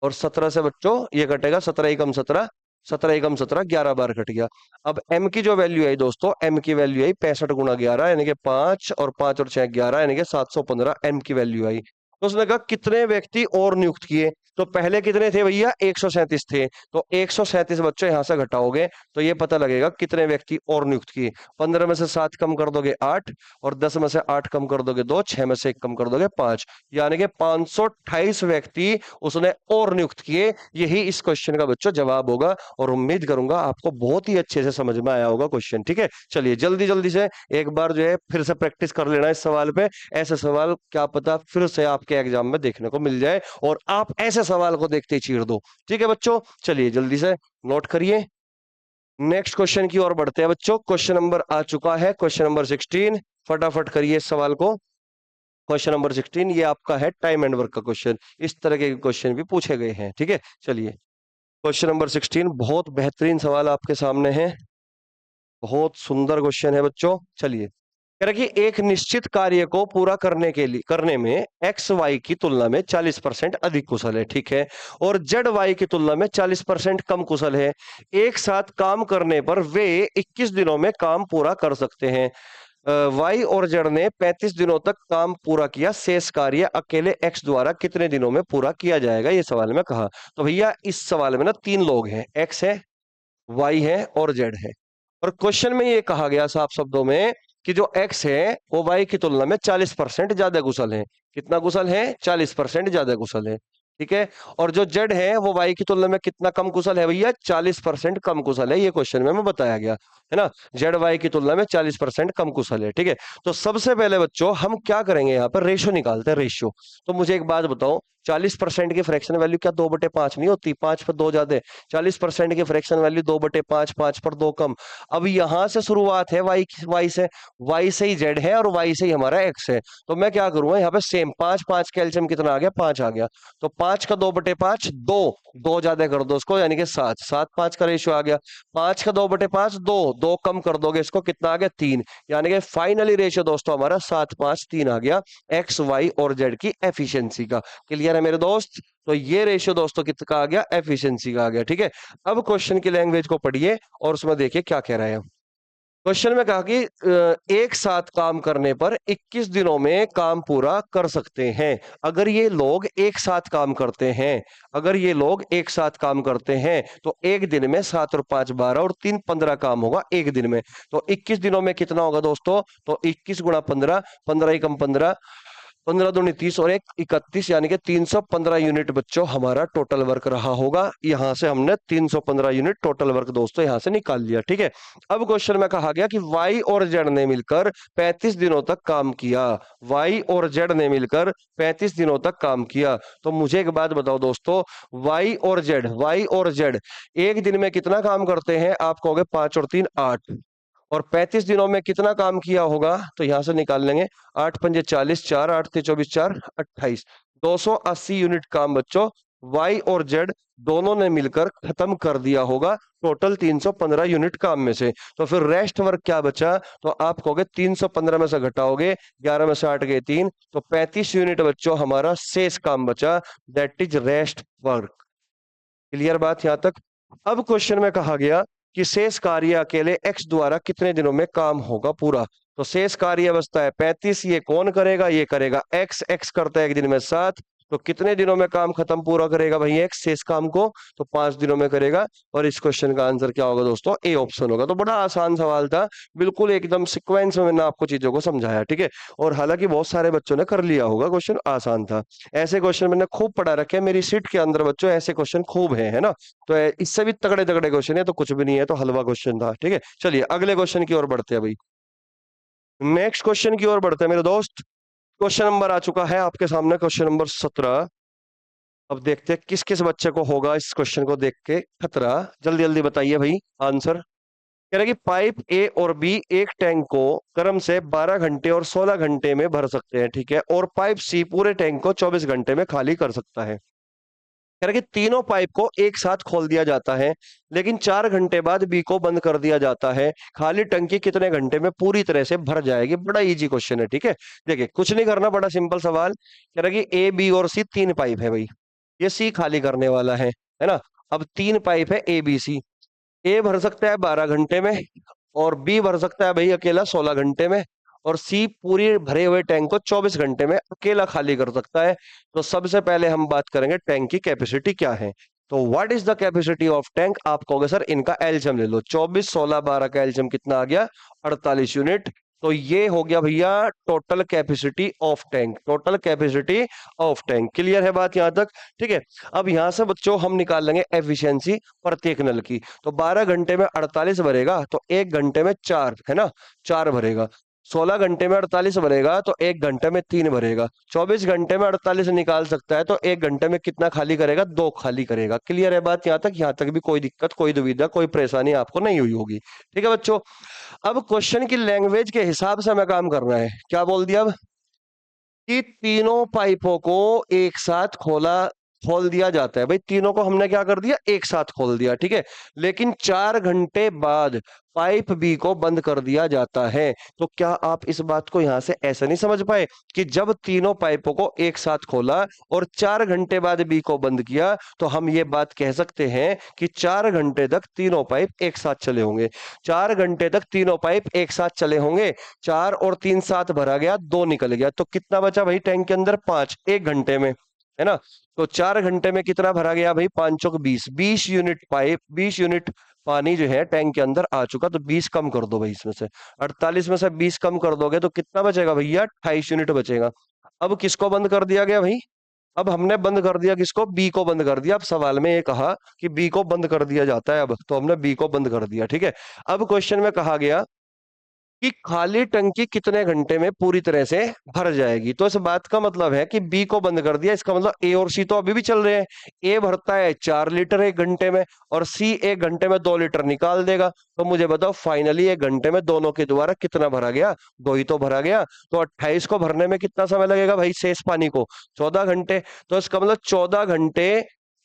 और 17 से बच्चों ये कटेगा, 17×1 = 17, 17×1 = 17, 11 बार कट गया। अब m की जो वैल्यू है दोस्तों, m की वैल्यू आई 65×11, यानी कि 5, और 5 और 6 11, यानी कि 715 m की वैल्यू आई। तो उसने कहा कितने व्यक्ति और नियुक्त किए? तो पहले कितने थे भैया? 137 थे। तो 137 बच्चों यहां से घटाओगे तो ये पता लगेगा कितने व्यक्ति और नियुक्त किए। 15 में से 7 कम कर दोगे 8, और 10 में से 8 कम कर दोगे 2, 6 में से 1 कम कर दोगे 5, यानी कि 528 व्यक्ति उसने और नियुक्त किए। यही इस क्वेश्चन का बच्चों जवाब होगा, और उम्मीद करूंगा आपको बहुत ही अच्छे से समझ में आया होगा क्वेश्चन, ठीक है। चलिए जल्दी जल्दी से एक बार जो है फिर से प्रैक्टिस कर लेना इस सवाल पे। ऐसे सवाल क्या पता फिर से आपके एग्जाम में देखने को मिल जाए, और आप ऐसे सवाल को देखते ही चीर दो, ठीक है बच्चों। चलिए जल्दी से नोट करिए, नेक्स्ट क्वेश्चन की ओर बढ़ते हैं बच्चों। क्वेश्चन नंबर आ चुका है, क्वेश्चन नंबर 16। फटाफट करिए इस सवाल को। क्वेश्चन नंबर 16 ये आपका है टाइम एंड वर्क का क्वेश्चन। इस तरह के क्वेश्चन भी पूछे गए हैं, ठीक है। चलिए क्वेश्चन नंबर 16 बहुत बेहतरीन सवाल आपके सामने है, बहुत सुंदर क्वेश्चन है बच्चों। चलिए कह रहा है कि एक निश्चित कार्य को पूरा करने में एक्स वाई की तुलना में 40% अधिक कुशल है, ठीक है, और जेड वाई की तुलना में 40% कम कुशल है। एक साथ काम करने पर वे 21 दिनों में काम पूरा कर सकते हैं। वाई और जेड ने 35 दिनों तक काम पूरा किया, शेष कार्य अकेले एक्स द्वारा कितने दिनों में पूरा किया जाएगा? ये सवाल में कहा। तो भैया इस सवाल में ना 3 लोग हैं, एक्स है, वाई है, और जेड है। और क्वेश्चन में ये कहा गया साफ शब्दों में कि जो एक्स है वो वाई की तुलना में 40% ज्यादा कुशल है। कितना कुशल है? 40% ज्यादा कुशल है, ठीक है। और जो जेड है वो वाई की तुलना में कितना कम कुशल है भैया? 40% कम कुशल है। ये क्वेश्चन में बताया गया है ना, जेड वाई की तुलना में 40% कम कुशल है, ठीक है। तो सबसे पहले बच्चों हम क्या करेंगे, यहाँ पर रेशियो निकालते हैं, रेशियो। तो मुझे एक बात बताओ, 40% की फ्रैक्शन वैल्यू क्या 2/5 नहीं होती? 5 पर 2 ज्यादा। 40% की फ्रैक्शन वैल्यू 2/5, 5 पर 2 कम। अब यहां से शुरुआत है वाई से, वाई से ही जेड है, और वाई से ही हमारा एक्स है। तो मैं क्या करूंगा यहाँ पे सेम 5 5 कैल्शियम कितना आ गया? 5 आ गया। तो 5 का 2/5 2, 2 ज्यादा कर दो उसको, यानी कि 7, 7 5 का रेशियो आ गया। 5 का 2/5 2, 2 कम कर दोगे इसको, कितना आ गया? 3, यानी कि फाइनली रेशियो दोस्तों हमारा 7 5 3 आ गया, एक्स वाई और जेड की एफिशिएंसी का। क्लियर है मेरे दोस्त? तो ये रेशियो दोस्तों कितना आ गया? एफिशिएंसी का आ गया, ठीक है। अब क्वेश्चन की लैंग्वेज को पढ़िए, और उसमें देखिए क्या कह रहे हैं। क्वेश्चन में कहा कि एक साथ काम करने पर 21 दिनों में काम पूरा कर सकते हैं। अगर ये लोग एक साथ काम करते हैं, अगर ये लोग एक साथ काम करते हैं, तो एक दिन में 7 और 5 12, और 3 15 काम होगा एक दिन में। तो 21 दिनों में कितना होगा दोस्तों? तो 21 × 15, 15 × 15, 15 दूनी 30 और एक 31, यानी कि 315 यूनिट बच्चों हमारा टोटल वर्क रहा होगा। यहां से हमने 315 यूनिट टोटल वर्क दोस्तों यहां से निकाल लिया। ठीक है, अब क्वेश्चन में कहा गया कि वाई और जेड ने मिलकर 35 दिनों तक काम किया। वाई और जेड ने मिलकर 35 दिनों तक काम किया। तो मुझे एक बात बताओ दोस्तों, वाई और जेड एक दिन में कितना काम करते हैं? आप कहोगे 5 और 3 8, और 35 दिनों में कितना काम किया होगा? तो यहां से निकाल लेंगे। 8 पंजे 40, 4 8 थे 24, 4 28, 280 यूनिट काम बच्चों वाई और जेड दोनों ने मिलकर खत्म कर दिया होगा टोटल 315 यूनिट काम में से। तो फिर रेस्ट वर्क क्या बचा? तो आप कहोगे 315 में से घटाओगे, 11 में से 8 गए 3, तो 35 यूनिट बच्चों हमारा शेष काम बचा, that is rest work. Clear बात यहां तक? अब क्वेश्चन में कहा गया कि शेष कार्य अकेले एक्स द्वारा कितने दिनों में काम होगा पूरा। तो शेष कार्य बचता है 35, ये कौन करेगा? ये करेगा एक्स। एक्स करता है एक दिन में 7, तो कितने दिनों में काम खत्म पूरा करेगा भाई एक्स शेष काम को? तो 5 दिनों में करेगा। और इस क्वेश्चन का आंसर क्या होगा दोस्तों? ए ऑप्शन होगा। तो बड़ा आसान सवाल था, बिल्कुल एकदम सिक्वेंस में मैंने आपको चीजों को समझाया। ठीक है, और हालांकि बहुत सारे बच्चों ने कर लिया होगा, क्वेश्चन आसान था। ऐसे क्वेश्चन मैंने खूब पढ़ा रखे हैं, मेरी सीट के अंदर बच्चों ऐसे क्वेश्चन खूब है ना। तो इससे भी तगड़े तगड़े क्वेश्चन है तो कुछ भी नहीं है, तो हलवा क्वेश्चन था। ठीक है, चलिए अगले क्वेश्चन की ओर बढ़ते हैं भाई। नेक्स्ट क्वेश्चन की ओर बढ़ते हैं मेरे दोस्त। क्वेश्चन नंबर आ चुका है आपके सामने, क्वेश्चन नंबर 17। अब देखते हैं किस किस बच्चे को होगा इस क्वेश्चन को देख के खतरा। जल्दी जल्दी बताइए भाई आंसर। कह रहा है कि पाइप ए और बी एक टैंक को क्रम से 12 घंटे और 16 घंटे में भर सकते हैं। ठीक है, और पाइप सी पूरे टैंक को 24 घंटे में खाली कर सकता है। कह रहा है कि तीनों पाइप को एक साथ खोल दिया जाता है, लेकिन 4 घंटे बाद बी को बंद कर दिया जाता है। खाली टंकी कितने घंटे में पूरी तरह से भर जाएगी? बड़ा इजी क्वेश्चन है। ठीक है, देखिए कुछ नहीं करना, बड़ा सिंपल सवाल। कह रहा है कि ए बी और सी तीन पाइप है भाई, ये सी खाली करने वाला है ना। अब तीन पाइप है ए बी सी। ए भर सकता है 12 घंटे में, और बी भर सकता है भाई अकेला 16 घंटे में, और सी पूरी भरे हुए टैंक को 24 घंटे में अकेला खाली कर सकता है। तो सबसे पहले हम बात करेंगे टैंक की कैपेसिटी क्या है। तो what is the capacity of tank? आप कहोगे सर इनका एलसीएम ले लो, 24 16 12 का एलसीएम कितना आ गया? 48 यूनिट। तो ये हो गया भैया total capacity of tank, total capacity of tank. Clear है बात यहां तक? ठीक है, अब यहां से बच्चों हम निकाल लेंगे एफिशिएंसी प्रत्येक नल की। तो 12 घंटे में 48 भरेगा तो 1 घंटे में 4, है ना, 4 भरेगा। 16 घंटे में 48 भरेगा तो 1 घंटे में 3 भरेगा। 24 घंटे में 48 निकाल सकता है तो 1 घंटे में कितना खाली करेगा? 2 खाली करेगा। क्लियर है बात यहां तक? यहां तक भी कोई दिक्कत, कोई दुविधा, कोई परेशानी आपको नहीं हुई होगी? ठीक है बच्चों, अब क्वेश्चन की लैंग्वेज के हिसाब से हमें काम करना है। क्या बोल दिया अब? कि तीनों पाइपों को एक साथ खोल दिया जाता है। भाई तीनों को हमने क्या कर दिया? एक साथ खोल दिया। ठीक है, लेकिन 4 घंटे बाद पाइप बी को बंद कर दिया जाता है। तो क्या आप इस बात को यहां से ऐसा नहीं समझ पाए कि जब तीनों पाइपों को एक साथ खोला और 4 घंटे बाद बी को बंद किया, तो हम ये बात कह सकते हैं कि 4 घंटे तक तीनों पाइप एक साथ चले होंगे। 4 घंटे तक तीनों पाइप एक साथ चले होंगे। 4 और 3 7 भरा गया, 2 निकल गया, तो कितना बचा भाई टैंक के अंदर? 5, 1 घंटे में, है ना। तो 4 घंटे में कितना भरा गया भाई? 5 चौक 20, 20 यूनिट पाइप, 20 यूनिट पानी जो है टैंक के अंदर आ चुका। तो 20 कम कर दो भाई इसमें से, 48 में से 20 कम कर दोगे तो कितना बचेगा भैया? 28 यूनिट बचेगा। अब किसको बंद कर दिया गया भाई? अब हमने बंद कर दिया किसको? बी को बंद कर दिया। अब सवाल में ये कहा कि बी को बंद कर दिया जाता है, अब तो हमने बी को बंद कर दिया। ठीक है, अब क्वेश्चन में कहा गया कि खाली टंकी कितने घंटे में पूरी तरह से भर जाएगी। तो इस बात का मतलब है कि बी को बंद कर दिया, इसका मतलब ए और सी तो अभी भी चल रहे हैं। ए भरता है 4 लीटर 1 घंटे में, और सी 1 घंटे में 2 लीटर निकाल देगा। तो मुझे बताओ फाइनली 1 घंटे में दोनों के द्वारा कितना भरा गया? 2 ही तो भरा गया। तो 28 को भरने में कितना समय लगेगा भाई शेष पानी को? 14 घंटे। तो इसका मतलब 14 घंटे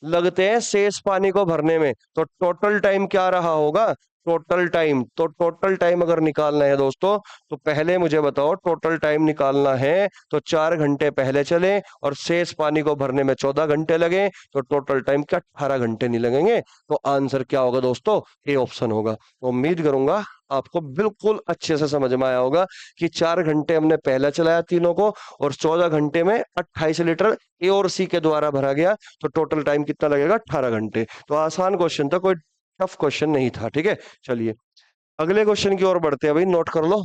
लगते हैं शेष पानी को भरने में। तो टोटल टाइम क्या रहा होगा? टोटल टाइम, तो टोटल टाइम अगर निकालना है दोस्तों, तो पहले मुझे बताओ टोटल टाइम निकालना है तो 4 घंटे पहले चले और शेष पानी को भरने में 14 घंटे लगे, तो टोटल टाइम क्या 18 घंटे नहीं लगेंगे? तो आंसर क्या होगा दोस्तों? ए ऑप्शन होगा। तो उम्मीद करूंगा आपको बिल्कुल अच्छे से समझ में आया होगा कि 4 घंटे हमने पहला चलाया तीनों को, और 14 घंटे में 28 लीटर ए और सी के द्वारा भरा गया। तो टोटल टाइम कितना लगेगा? 18 घंटे। तो आसान क्वेश्चन था, कोई टफ क्वेश्चन नहीं था। ठीक है, चलिए अगले क्वेश्चन की ओर बढ़ते हैं भाई, नोट कर लो।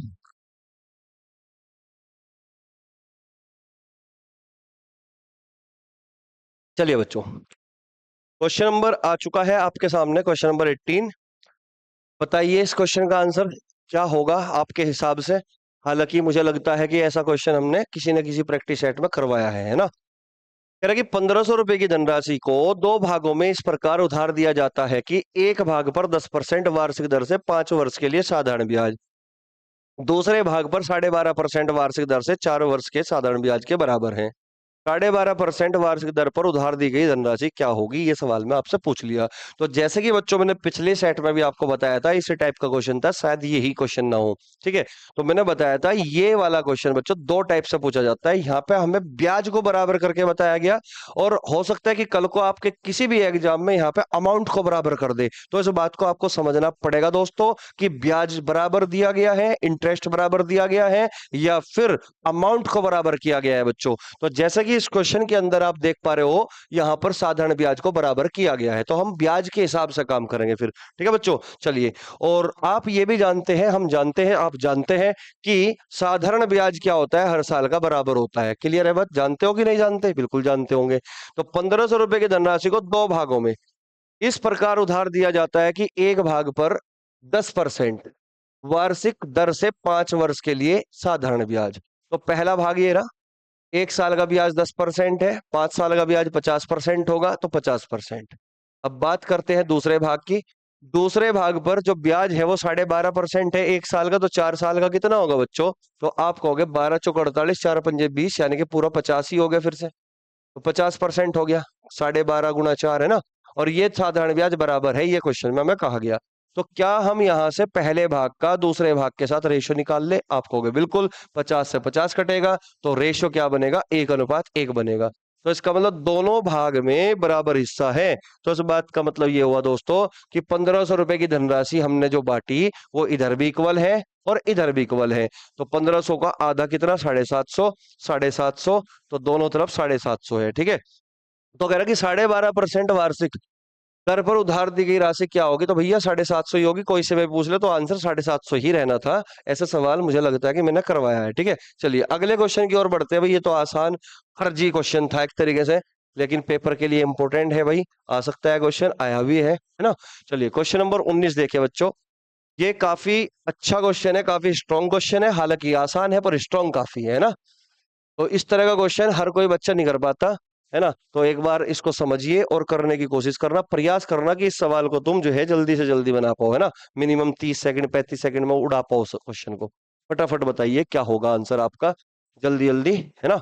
चलिए बच्चों, क्वेश्चन नंबर आ चुका है आपके सामने, क्वेश्चन नंबर 18। बताइए इस क्वेश्चन का आंसर क्या होगा आपके हिसाब से। हालांकि मुझे लगता है कि ऐसा क्वेश्चन हमने किसी न किसी प्रैक्टिस सेट में करवाया है ना। कह रहा है कि 1500 रुपए की धनराशि को दो भागों में इस प्रकार उधार दिया जाता है कि एक भाग पर 10% वार्षिक दर से 5 वर्ष के लिए साधारण ब्याज, दूसरे भाग पर 12.5% वार्षिक दर से 4 वर्ष के साधारण ब्याज के बराबर है। 12.5% वार्षिक दर पर उधार दी गई धनराशि क्या होगी, ये सवाल मैं आपसे पूछ लिया। तो जैसे कि बच्चों मैंने पिछले सेट में भी आपको बताया था, इसी टाइप का क्वेश्चन था, शायद यही क्वेश्चन ना हो। ठीक है, तो मैंने बताया था ये वाला क्वेश्चन बच्चों दो टाइप से पूछा जाता है। यहाँ पे हमें ब्याज को बराबर करके बताया गया, और हो सकता है कि कल को आपके किसी भी एग्जाम में यहाँ पे अमाउंट को बराबर कर दे। तो इस बात को आपको समझना पड़ेगा दोस्तों कि ब्याज बराबर दिया गया है, इंटरेस्ट बराबर दिया गया है, या फिर अमाउंट को बराबर किया गया है बच्चों। तो जैसे कि इस क्वेश्चन के अंदर आप देख पा रहे हो, यहां पर साधारण ब्याज को बराबर किया गया है, तो हम ब्याज के हिसाब से काम करेंगे फिर। ठीक है बच्चों, चलिए। और आप ये भी जानते हैं, हम जानते हैं, आप जानते हैं कि साधारण ब्याज क्या होता है, हर साल का बराबर होता है। क्लियर है बात, जानते हो कि नहीं जानते? बिल्कुल जानते होंगे। तो 1500 रुपए की धनराशि को दो भागों में इस प्रकार उधार दिया जाता है कि एक भाग पर 10% वार्षिक दर से 5 वर्ष के लिए साधारण ब्याज। तो पहला भाग ये रहा, 1 साल का ब्याज 10% है, 5 साल का ब्याज 50% होगा, तो 50%। अब बात करते हैं दूसरे भाग की। दूसरे भाग पर जो ब्याज है वो 12.5% है 1 साल का, तो 4 साल का कितना होगा बच्चों? तो आप कहोगे 12 चौक 48, 4 पंजे 20, यानी कि पूरा 50 ही हो गया फिर से। तो 50% हो गया, 12.5 गुना 4 है ना। और ये साधारण ब्याज बराबर है, ये क्वेश्चन में हमें कहा गया। तो क्या हम यहां से पहले भाग का दूसरे भाग के साथ रेशियो निकाल ले? आप कहोगे बिल्कुल, 50 से 50 कटेगा, तो रेशियो क्या बनेगा? 1:1 बनेगा। तो इसका मतलब दोनों भाग में बराबर हिस्सा है। तो इस बात का मतलब ये हुआ दोस्तों कि 1500 रुपए की धनराशि हमने जो बांटी वो इधर भी इक्वल है और इधर भी इक्वल है। तो 1500 का आधा कितना? 750, 750, तो दोनों तरफ 750 है। ठीक है, तो कह रहा कि 12.5% वार्षिक दर पर उधार दी गई राशि क्या होगी? तो भैया 750 ही होगी, कोई से भी पूछ ले तो आंसर 750 ही रहना था। ऐसा सवाल मुझे लगता है कि मैंने करवाया है। ठीक है, चलिए अगले क्वेश्चन की ओर बढ़ते हैं भाई। ये तो आसान फर्जी क्वेश्चन था एक तरीके से, लेकिन पेपर के लिए इंपॉर्टेंट है भाई, आ सकता है क्वेश्चन, आया भी है ना। चलिए क्वेश्चन नंबर 19 देखिए बच्चों। ये काफी अच्छा क्वेश्चन है, काफी स्ट्रॉन्ग क्वेश्चन है, हालांकि आसान है पर स्ट्रॉन्ग काफी है ना। तो इस तरह का क्वेश्चन हर कोई बच्चा नहीं कर पाता, है ना। तो एक बार इसको समझिए और करने की कोशिश करना, प्रयास करना कि इस सवाल को तुम जो है जल्दी से जल्दी बना पाओ, है ना। मिनिमम 30 सेकंड 35 सेकंड में उड़ा पाओ उस क्वेश्चन को। फटाफट बताइए क्या होगा आंसर आपका, जल्दी जल्दी, है ना।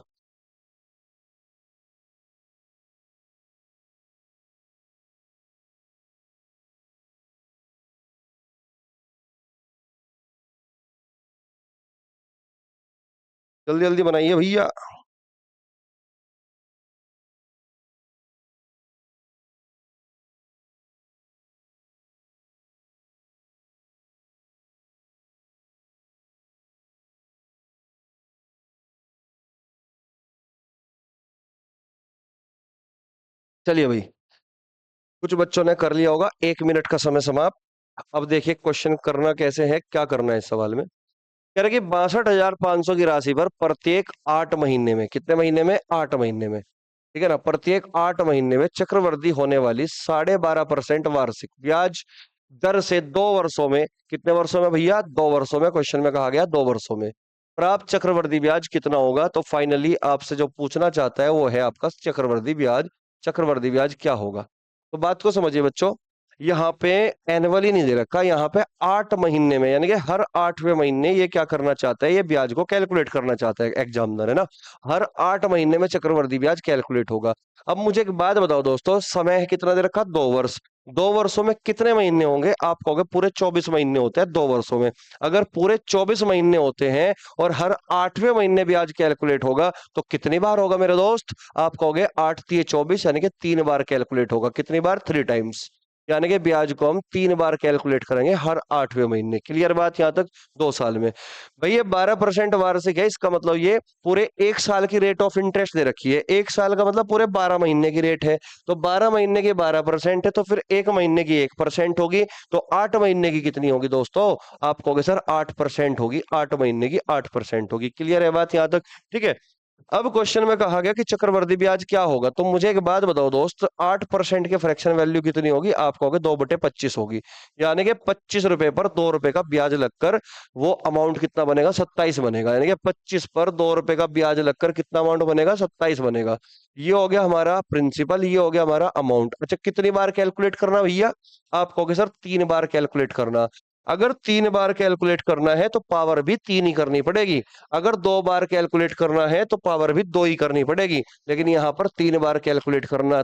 जल्दी जल्दी बनाइए भैया। चलिए भाई, कुछ बच्चों ने कर लिया होगा, 1 मिनट का समय समाप्त। अब देखिए क्वेश्चन करना कैसे है, क्या करना है इस सवाल में। कह रहे कि 62,500 की राशि पर प्रत्येक 8 महीने में, कितने महीने में? 8 महीने में, ठीक है ना, प्रत्येक 8 महीने में चक्रवृद्धि होने वाली 12.5% वार्षिक ब्याज दर से 2 वर्षों में, कितने वर्षों में भैया? 2 वर्षों में, क्वेश्चन में कहा गया 2 वर्षों में प्राप्त चक्रवृद्धि ब्याज कितना होगा। तो फाइनली आपसे जो पूछना चाहता है वो है आपका चक्रवृद्धि ब्याज। चक्रवृद्धि ब्याज क्या होगा? तो बात को समझिए बच्चों, यहाँ पे एनुअली नहीं दे रखा, यहाँ पे 8 महीने में, यानी कि हर 8वें महीने ये क्या करना चाहता है, ये ब्याज को कैलकुलेट करना चाहता है एग्जामिनर, है ना। हर 8 महीने में चक्रवृद्धि ब्याज कैलकुलेट होगा। अब मुझे एक बात बताओ दोस्तों, समय कितना दे रखा? 2 वर्ष। 2 वर्षों में कितने महीने होंगे? आप कहोगे पूरे 24 महीने होते हैं 2 वर्षों में। अगर पूरे 24 महीने होते हैं और हर 8वें महीने ब्याज कैलकुलेट होगा, तो कितनी बार होगा मेरे दोस्त? आप कहोगे 8×3 = 24, यानी कि 3 बार कैलकुलेट होगा। कितनी बार? 3 टाइम्स। यानी कि ब्याज को हम 3 बार कैलकुलेट करेंगे हर 8वें महीने। क्लियर बात यहां तक? 2 साल में। भाई ये 12% वार्षिक है, इसका मतलब ये पूरे 1 साल की रेट ऑफ इंटरेस्ट दे रखी है। 1 साल का मतलब पूरे 12 महीने की रेट है। तो 12 महीने की 12% है, तो फिर 1 महीने की 1% होगी। तो 8 महीने की कितनी होगी दोस्तों? आप कहोगे सर 8% होगी, 8 महीने की 8% होगी। क्लियर है बात यहां तक? ठीक है, अब क्वेश्चन में कहा गया कि चक्रवर्ती ब्याज क्या होगा। तो मुझे एक बात बताओ दोस्त, 8% के फ्रैक्शन वैल्यू कितनी होगी? आप कहोगे 2/25 होगी। यानी कि 25 रुपए पर 2 रुपए का ब्याज लगकर वो अमाउंट कितना बनेगा? 27 बनेगा। यानी कि 25 पर 2 रुपए का ब्याज लगकर कितना अमाउंट बनेगा? 27 बनेगा। ये हो गया हमारा प्रिंसिपल, ये हो गया हमारा अमाउंट। अच्छा, कितनी बार कैलकुलेट करना भैया? आप कहोगे सर 3 बार कैलकुलेट करना। अगर 3 बार कैलकुलेट करना है तो पावर भी 3 ही करनी पड़ेगी। अगर 2 बार कैलकुलेट करना है तो पावर भी 2 ही करनी पड़ेगी। लेकिन यहाँ पर 3 बार कैलकुलेट करना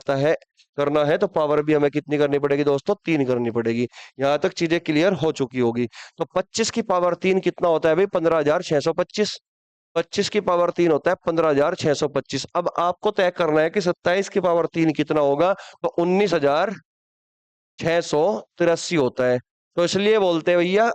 है तो पावर भी हमें कितनी करनी पड़ेगी दोस्तों? 3 करनी पड़ेगी। यहाँ तक चीजें क्लियर हो चुकी होगी। तो 25 की पावर 3 कितना होता है भाई? 15,625। 25 की पावर 3 होता है 15,625। अब आपको तय करना है कि 27 की पावर 3 कितना होगा। तो 19,683 होता है। तो इसलिए बोलते हैं भैया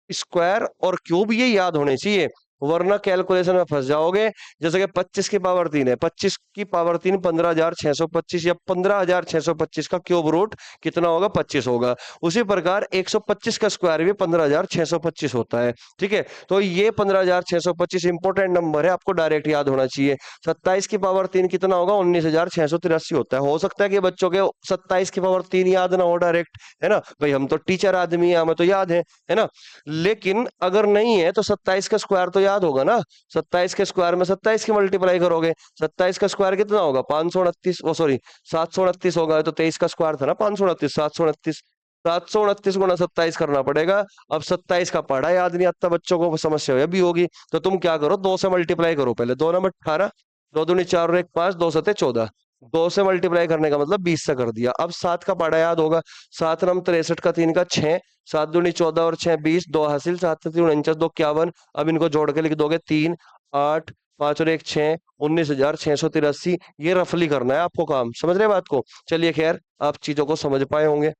स्क्वायर और क्यूब ये याद होने चाहिए, वरना कैलकुलेशन में फंस जाओगे। जैसे कि 25 की पावर 3 है, 25 की पावर 3 15,625 या 15,625 का क्यूब रूट कितना होगा? 25 होगा। उसी प्रकार 125 का स्क्वायर भी 15,625 होता है। ठीक है, तो ये 15,625 इंपॉर्टेंट नंबर है, आपको डायरेक्ट याद होना चाहिए। 27 की पावर 3 कितना होगा? 19,683 होता है। हो सकता है कि बच्चों के 27 की पावर 3 याद ना हो डायरेक्ट, है ना भाई, हम तो टीचर आदमी है, हमें तो याद है ना। लेकिन अगर नहीं है तो 27 का स्क्वायर तो याद होगा ना। 27 के स्क्वायर में 27 की मल्टीप्लाई करोगे। 27 का स्क्वायर कितना होगा? 529, ओ सॉरी 729 होगा। तो 23 का स्क्वायर था ना 529, 729। 729 × 27 करना पड़ेगा। अब 27 का पढ़ा याद नहीं आता बच्चों को, समस्या ये भी होगी। तो तुम क्या करो, 2 से मल्टीप्लाई करो पहले। 2 × 18, 2 दूनी 4 और 1 5, 2 × 7 = 14। 2 से मल्टीप्लाई करने का मतलब 20 से कर दिया। अब 7 का पढ़ा याद होगा। 7 × 9 = 63 का 3 का 6, 7 दूनी 14 और 6 20, 2 हासिल, 7 × 3 = 49, 2 51। अब इनको जोड़ के लिख दोगे 3 8 5 और 1 6, 19,683। ये रफली करना है आपको काम, समझ रहे बात को? चलिए खैर, आप चीजों को समझ पाए होंगे।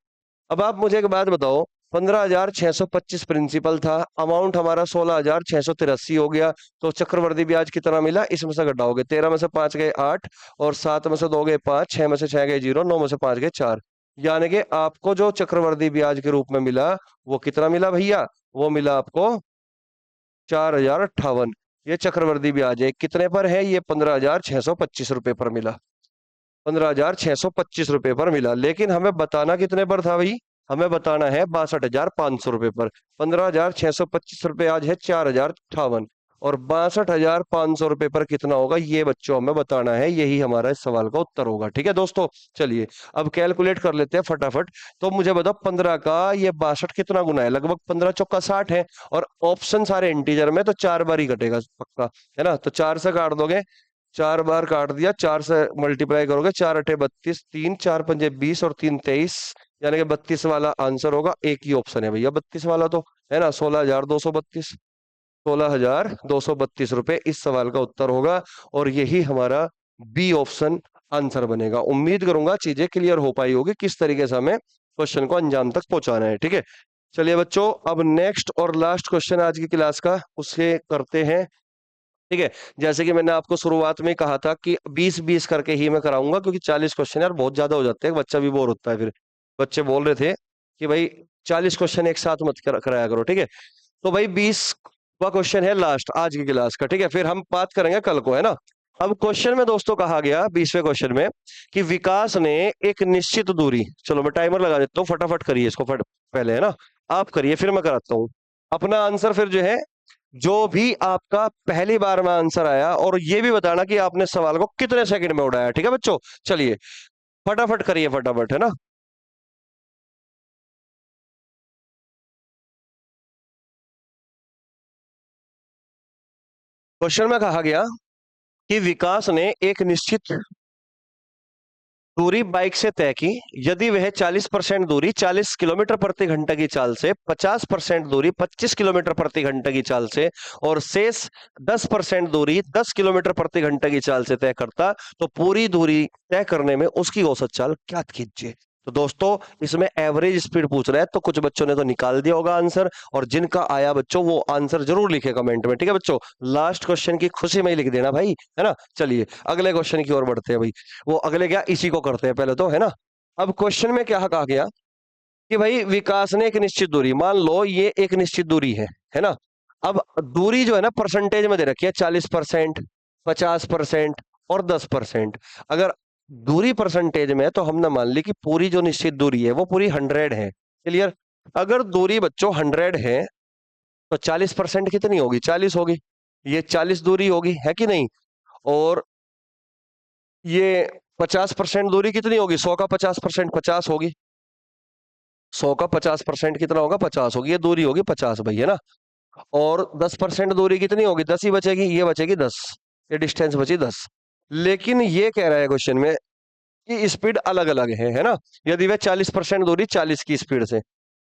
अब आप मुझे एक बात बताओ, 15,625 प्रिंसिपल था, अमाउंट हमारा 16,683 हो गया। तो चक्रवर्ती ब्याज कितना मिला? इसमें से घटाओगे, 13 में से 5 गए 8, और 7 में से 2 गए 5, 6 में से 6 गए 0, 9 में से 5 गए 4। यानी कि आपको जो चक्रवर्ती ब्याज के रूप में मिला वो कितना मिला भैया? वो मिला आपको 4,058। ये चक्रवर्ती ब्याज है, कितने पर है ये? 15,625 रुपए पर मिला। 15,625 रुपए पर मिला। लेकिन हमें बताना कितने पर था भाई? हमें बताना है 62,500 रुपए पर। 15,625 रुपए आज है 4,058, और 62,500 रुपए पर कितना होगा ये बच्चों हमें बताना है। यही हमारा इस सवाल का उत्तर होगा। ठीक है दोस्तों, चलिए अब कैलकुलेट कर लेते हैं फटाफट। तो मुझे बताओ 15 का ये 62 कितना गुना है? लगभग 15 चौका 60 है, और ऑप्शन सारे इंटीजर में, तो 4 बार ही कटेगा पक्का, है ना। तो 4 से काट दोगे, 4 बार काट दिया, 4 से मल्टीप्लाई करोगे, 4 × 8 = 32, 3 4 पंजे 20 और 3 23। यानी कि 32 वाला आंसर होगा। एक ही ऑप्शन है भैया 32 वाला, तो है ना 16,232। 16,232 रुपए इस सवाल का उत्तर होगा, और यही हमारा बी ऑप्शन आंसर बनेगा। उम्मीद करूंगा चीजें क्लियर हो पाई होगी किस तरीके से हमें क्वेश्चन को अंजाम तक पहुंचाना है। ठीक है, चलिए बच्चों, अब नेक्स्ट और लास्ट क्वेश्चन आज की क्लास का उसे करते हैं। ठीक है, जैसे कि मैंने आपको शुरुआत में ही कहा था कि 20-20 करके ही मैं कराऊंगा, क्योंकि 40 क्वेश्चन यार बहुत ज्यादा हो जाते हैं, बच्चा भी बोर होता है फिर। बच्चे बोल रहे थे कि भाई 40 क्वेश्चन एक साथ मत कराया करो। ठीक है, तो भाई 20 का क्वेश्चन है लास्ट आज की क्लास का। ठीक है, फिर हम बात करेंगे कल को, है ना। अब क्वेश्चन में दोस्तों कहा गया 20वें क्वेश्चन में कि विकास ने एक निश्चित दूरी, चलो मैं टाइमर लगा देता हूँ, फटाफट करिए इसको पहले, है ना। आप करिए फिर मैं कराता हूँ अपना आंसर। फिर जो है, जो भी आपका पहली बार में आंसर आया, और ये भी बताना कि आपने सवाल को कितने सेकंड में उड़ाया। ठीक है बच्चों, चलिए फटाफट करिए, फटाफट, है ना। क्वेश्चन में कहा गया कि विकास ने एक निश्चित दूरी बाइक से तय की। यदि वह 40% दूरी 40 किलोमीटर प्रति घंटे की चाल से, 50% दूरी 25 किलोमीटर प्रति घंटे की चाल से, और शेष 10% दूरी 10 किलोमीटर प्रति घंटे की चाल से तय करता, तो पूरी दूरी तय करने में उसकी औसत चाल ज्ञात कीजिए। तो दोस्तों इसमें एवरेज स्पीड पूछ रहा है, तो कुछ बच्चों ने तो निकाल दिया होगा आंसर, और जिनका आया बच्चों वो आंसर जरूर लिखे कमेंट में। ठीक है बच्चों, लास्ट क्वेश्चन की खुशी में ही लिख देना भाई, है ना। चलिए अगले क्वेश्चन की ओर बढ़ते हैं भाई। वो अगले क्या, इसी को करते हैं पहले तो, है ना। अब क्वेश्चन में क्या कहा गया कि भाई विकास ने एक निश्चित दूरी, मान लो ये एक निश्चित दूरी है ना। अब दूरी जो है ना परसेंटेज में दे रखी है, 40%, 50% और 10%। अगर दूरी परसेंटेज में है तो हमने मान ली कि पूरी जो निश्चित दूरी है वो पूरी 100 है। क्लियर। अगर दूरी बच्चों 100 है तो 40% कितनी होगी? 40 होगी। ये 40 दूरी होगी, है कि नहीं? और ये 50% दूरी कितनी होगी? 100 का 50% 50 होगी। 100 का 50% कितना होगा? 50 होगी। ये दूरी होगी 50 भाई, है ना। और 10% दूरी कितनी होगी? 10 ही बचेगी, ये बचेगी 10। ये डिस्टेंस बची 10। लेकिन ये कह रहा है क्वेश्चन में कि स्पीड अलग अलग है ना। यदि वह 40% दूरी 40 की स्पीड से,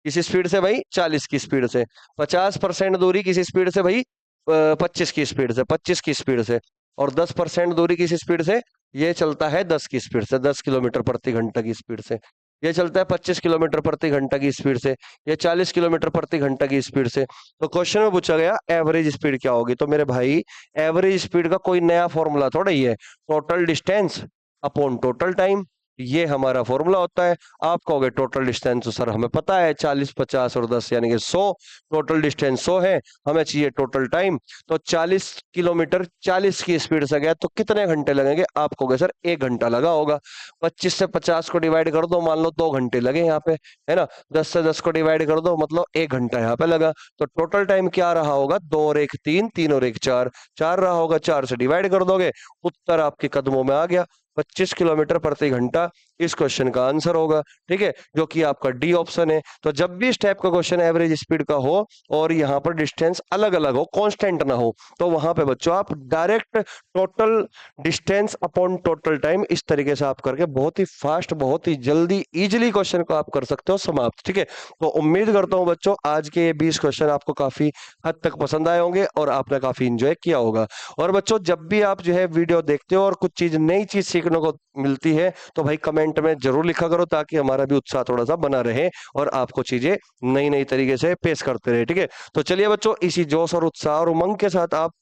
किस स्पीड से भाई? 40 की स्पीड से। 50% दूरी किस स्पीड से भाई? 25 की स्पीड से, 25 की स्पीड से। और 10% दूरी किस स्पीड से? ये चलता है 10 की स्पीड से, 10 किलोमीटर प्रति घंटा की स्पीड से। ये चलता है 25 किलोमीटर प्रति घंटा की स्पीड से। ये 40 किलोमीटर प्रति घंटा की स्पीड से। तो क्वेश्चन में पूछा गया एवरेज स्पीड क्या होगी? तो मेरे भाई एवरेज स्पीड का कोई नया फॉर्मूला थोड़ा ही है। Total distance upon total time, ये हमारा फॉर्मूला होता है। आप कहोगे टोटल डिस्टेंस तो सर हमें पता है 40 50 और 10 यानी कि 100। टोटल डिस्टेंस 100 है, हमें चाहिए टोटल टाइम। तो 40 किलोमीटर 40 की स्पीड से गया तो कितने घंटे लगेंगे? आप कहोगे सर 1 घंटा लगा होगा। 25 से 50 को डिवाइड कर दो, मान लो 2 घंटे लगे यहाँ पे, है ना। 10 से 10 को डिवाइड कर दो, मतलब 1 घंटा यहाँ पे लगा। तो टोटल टाइम क्या रहा होगा? 2 और 1 3, 3 और 1 4, 4 रहा होगा। 4 से डिवाइड कर दोगे, उत्तर आपके कदमों में आ गया, 25 किलोमीटर प्रति घंटा इस क्वेश्चन का आंसर होगा। ठीक है, जो कि आपका डी ऑप्शन है। तो जब भी इस टाइप का क्वेश्चन एवरेज स्पीड का हो और यहाँ पर डिस्टेंस अलग अलग हो, कांस्टेंट ना हो, तो वहां पे बच्चों आप direct total distance upon total time इस तरीके से आप करके बहुत ही फास्ट, बहुत ही जल्दी, इजिली क्वेश्चन को आप कर सकते हो समाप्त। ठीक है, तो उम्मीद करता हूं बच्चों आज के ये 20 क्वेश्चन आपको काफी हद तक पसंद आए होंगे और आपने काफी इंजॉय किया होगा। और बच्चों जब भी आप जो है वीडियो देखते हो और कुछ चीज नई चीज सीखने को मिलती है तो भाई कमेंट में जरूर लिखा करो, ताकि हमारा भी उत्साह थोड़ा सा बना रहे और आपको चीजें नई नई तरीके से पेश करते रहे। ठीक है, तो चलिए बच्चों इसी जोश और उत्साह और उमंग के साथ आप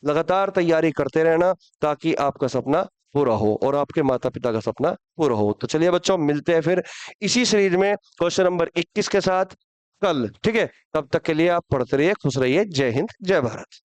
लगातार तैयारी करते रहना, ताकि आपका सपना पूरा हो और आपके माता पिता का सपना पूरा हो। तो चलिए बच्चों मिलते हैं फिर इसी सीरीज में क्वेश्चन नंबर 21 के साथ कल। ठीक है, तब तक के लिए आप पढ़ते रहिए, खुश रहिए। जय हिंद, जय भारत।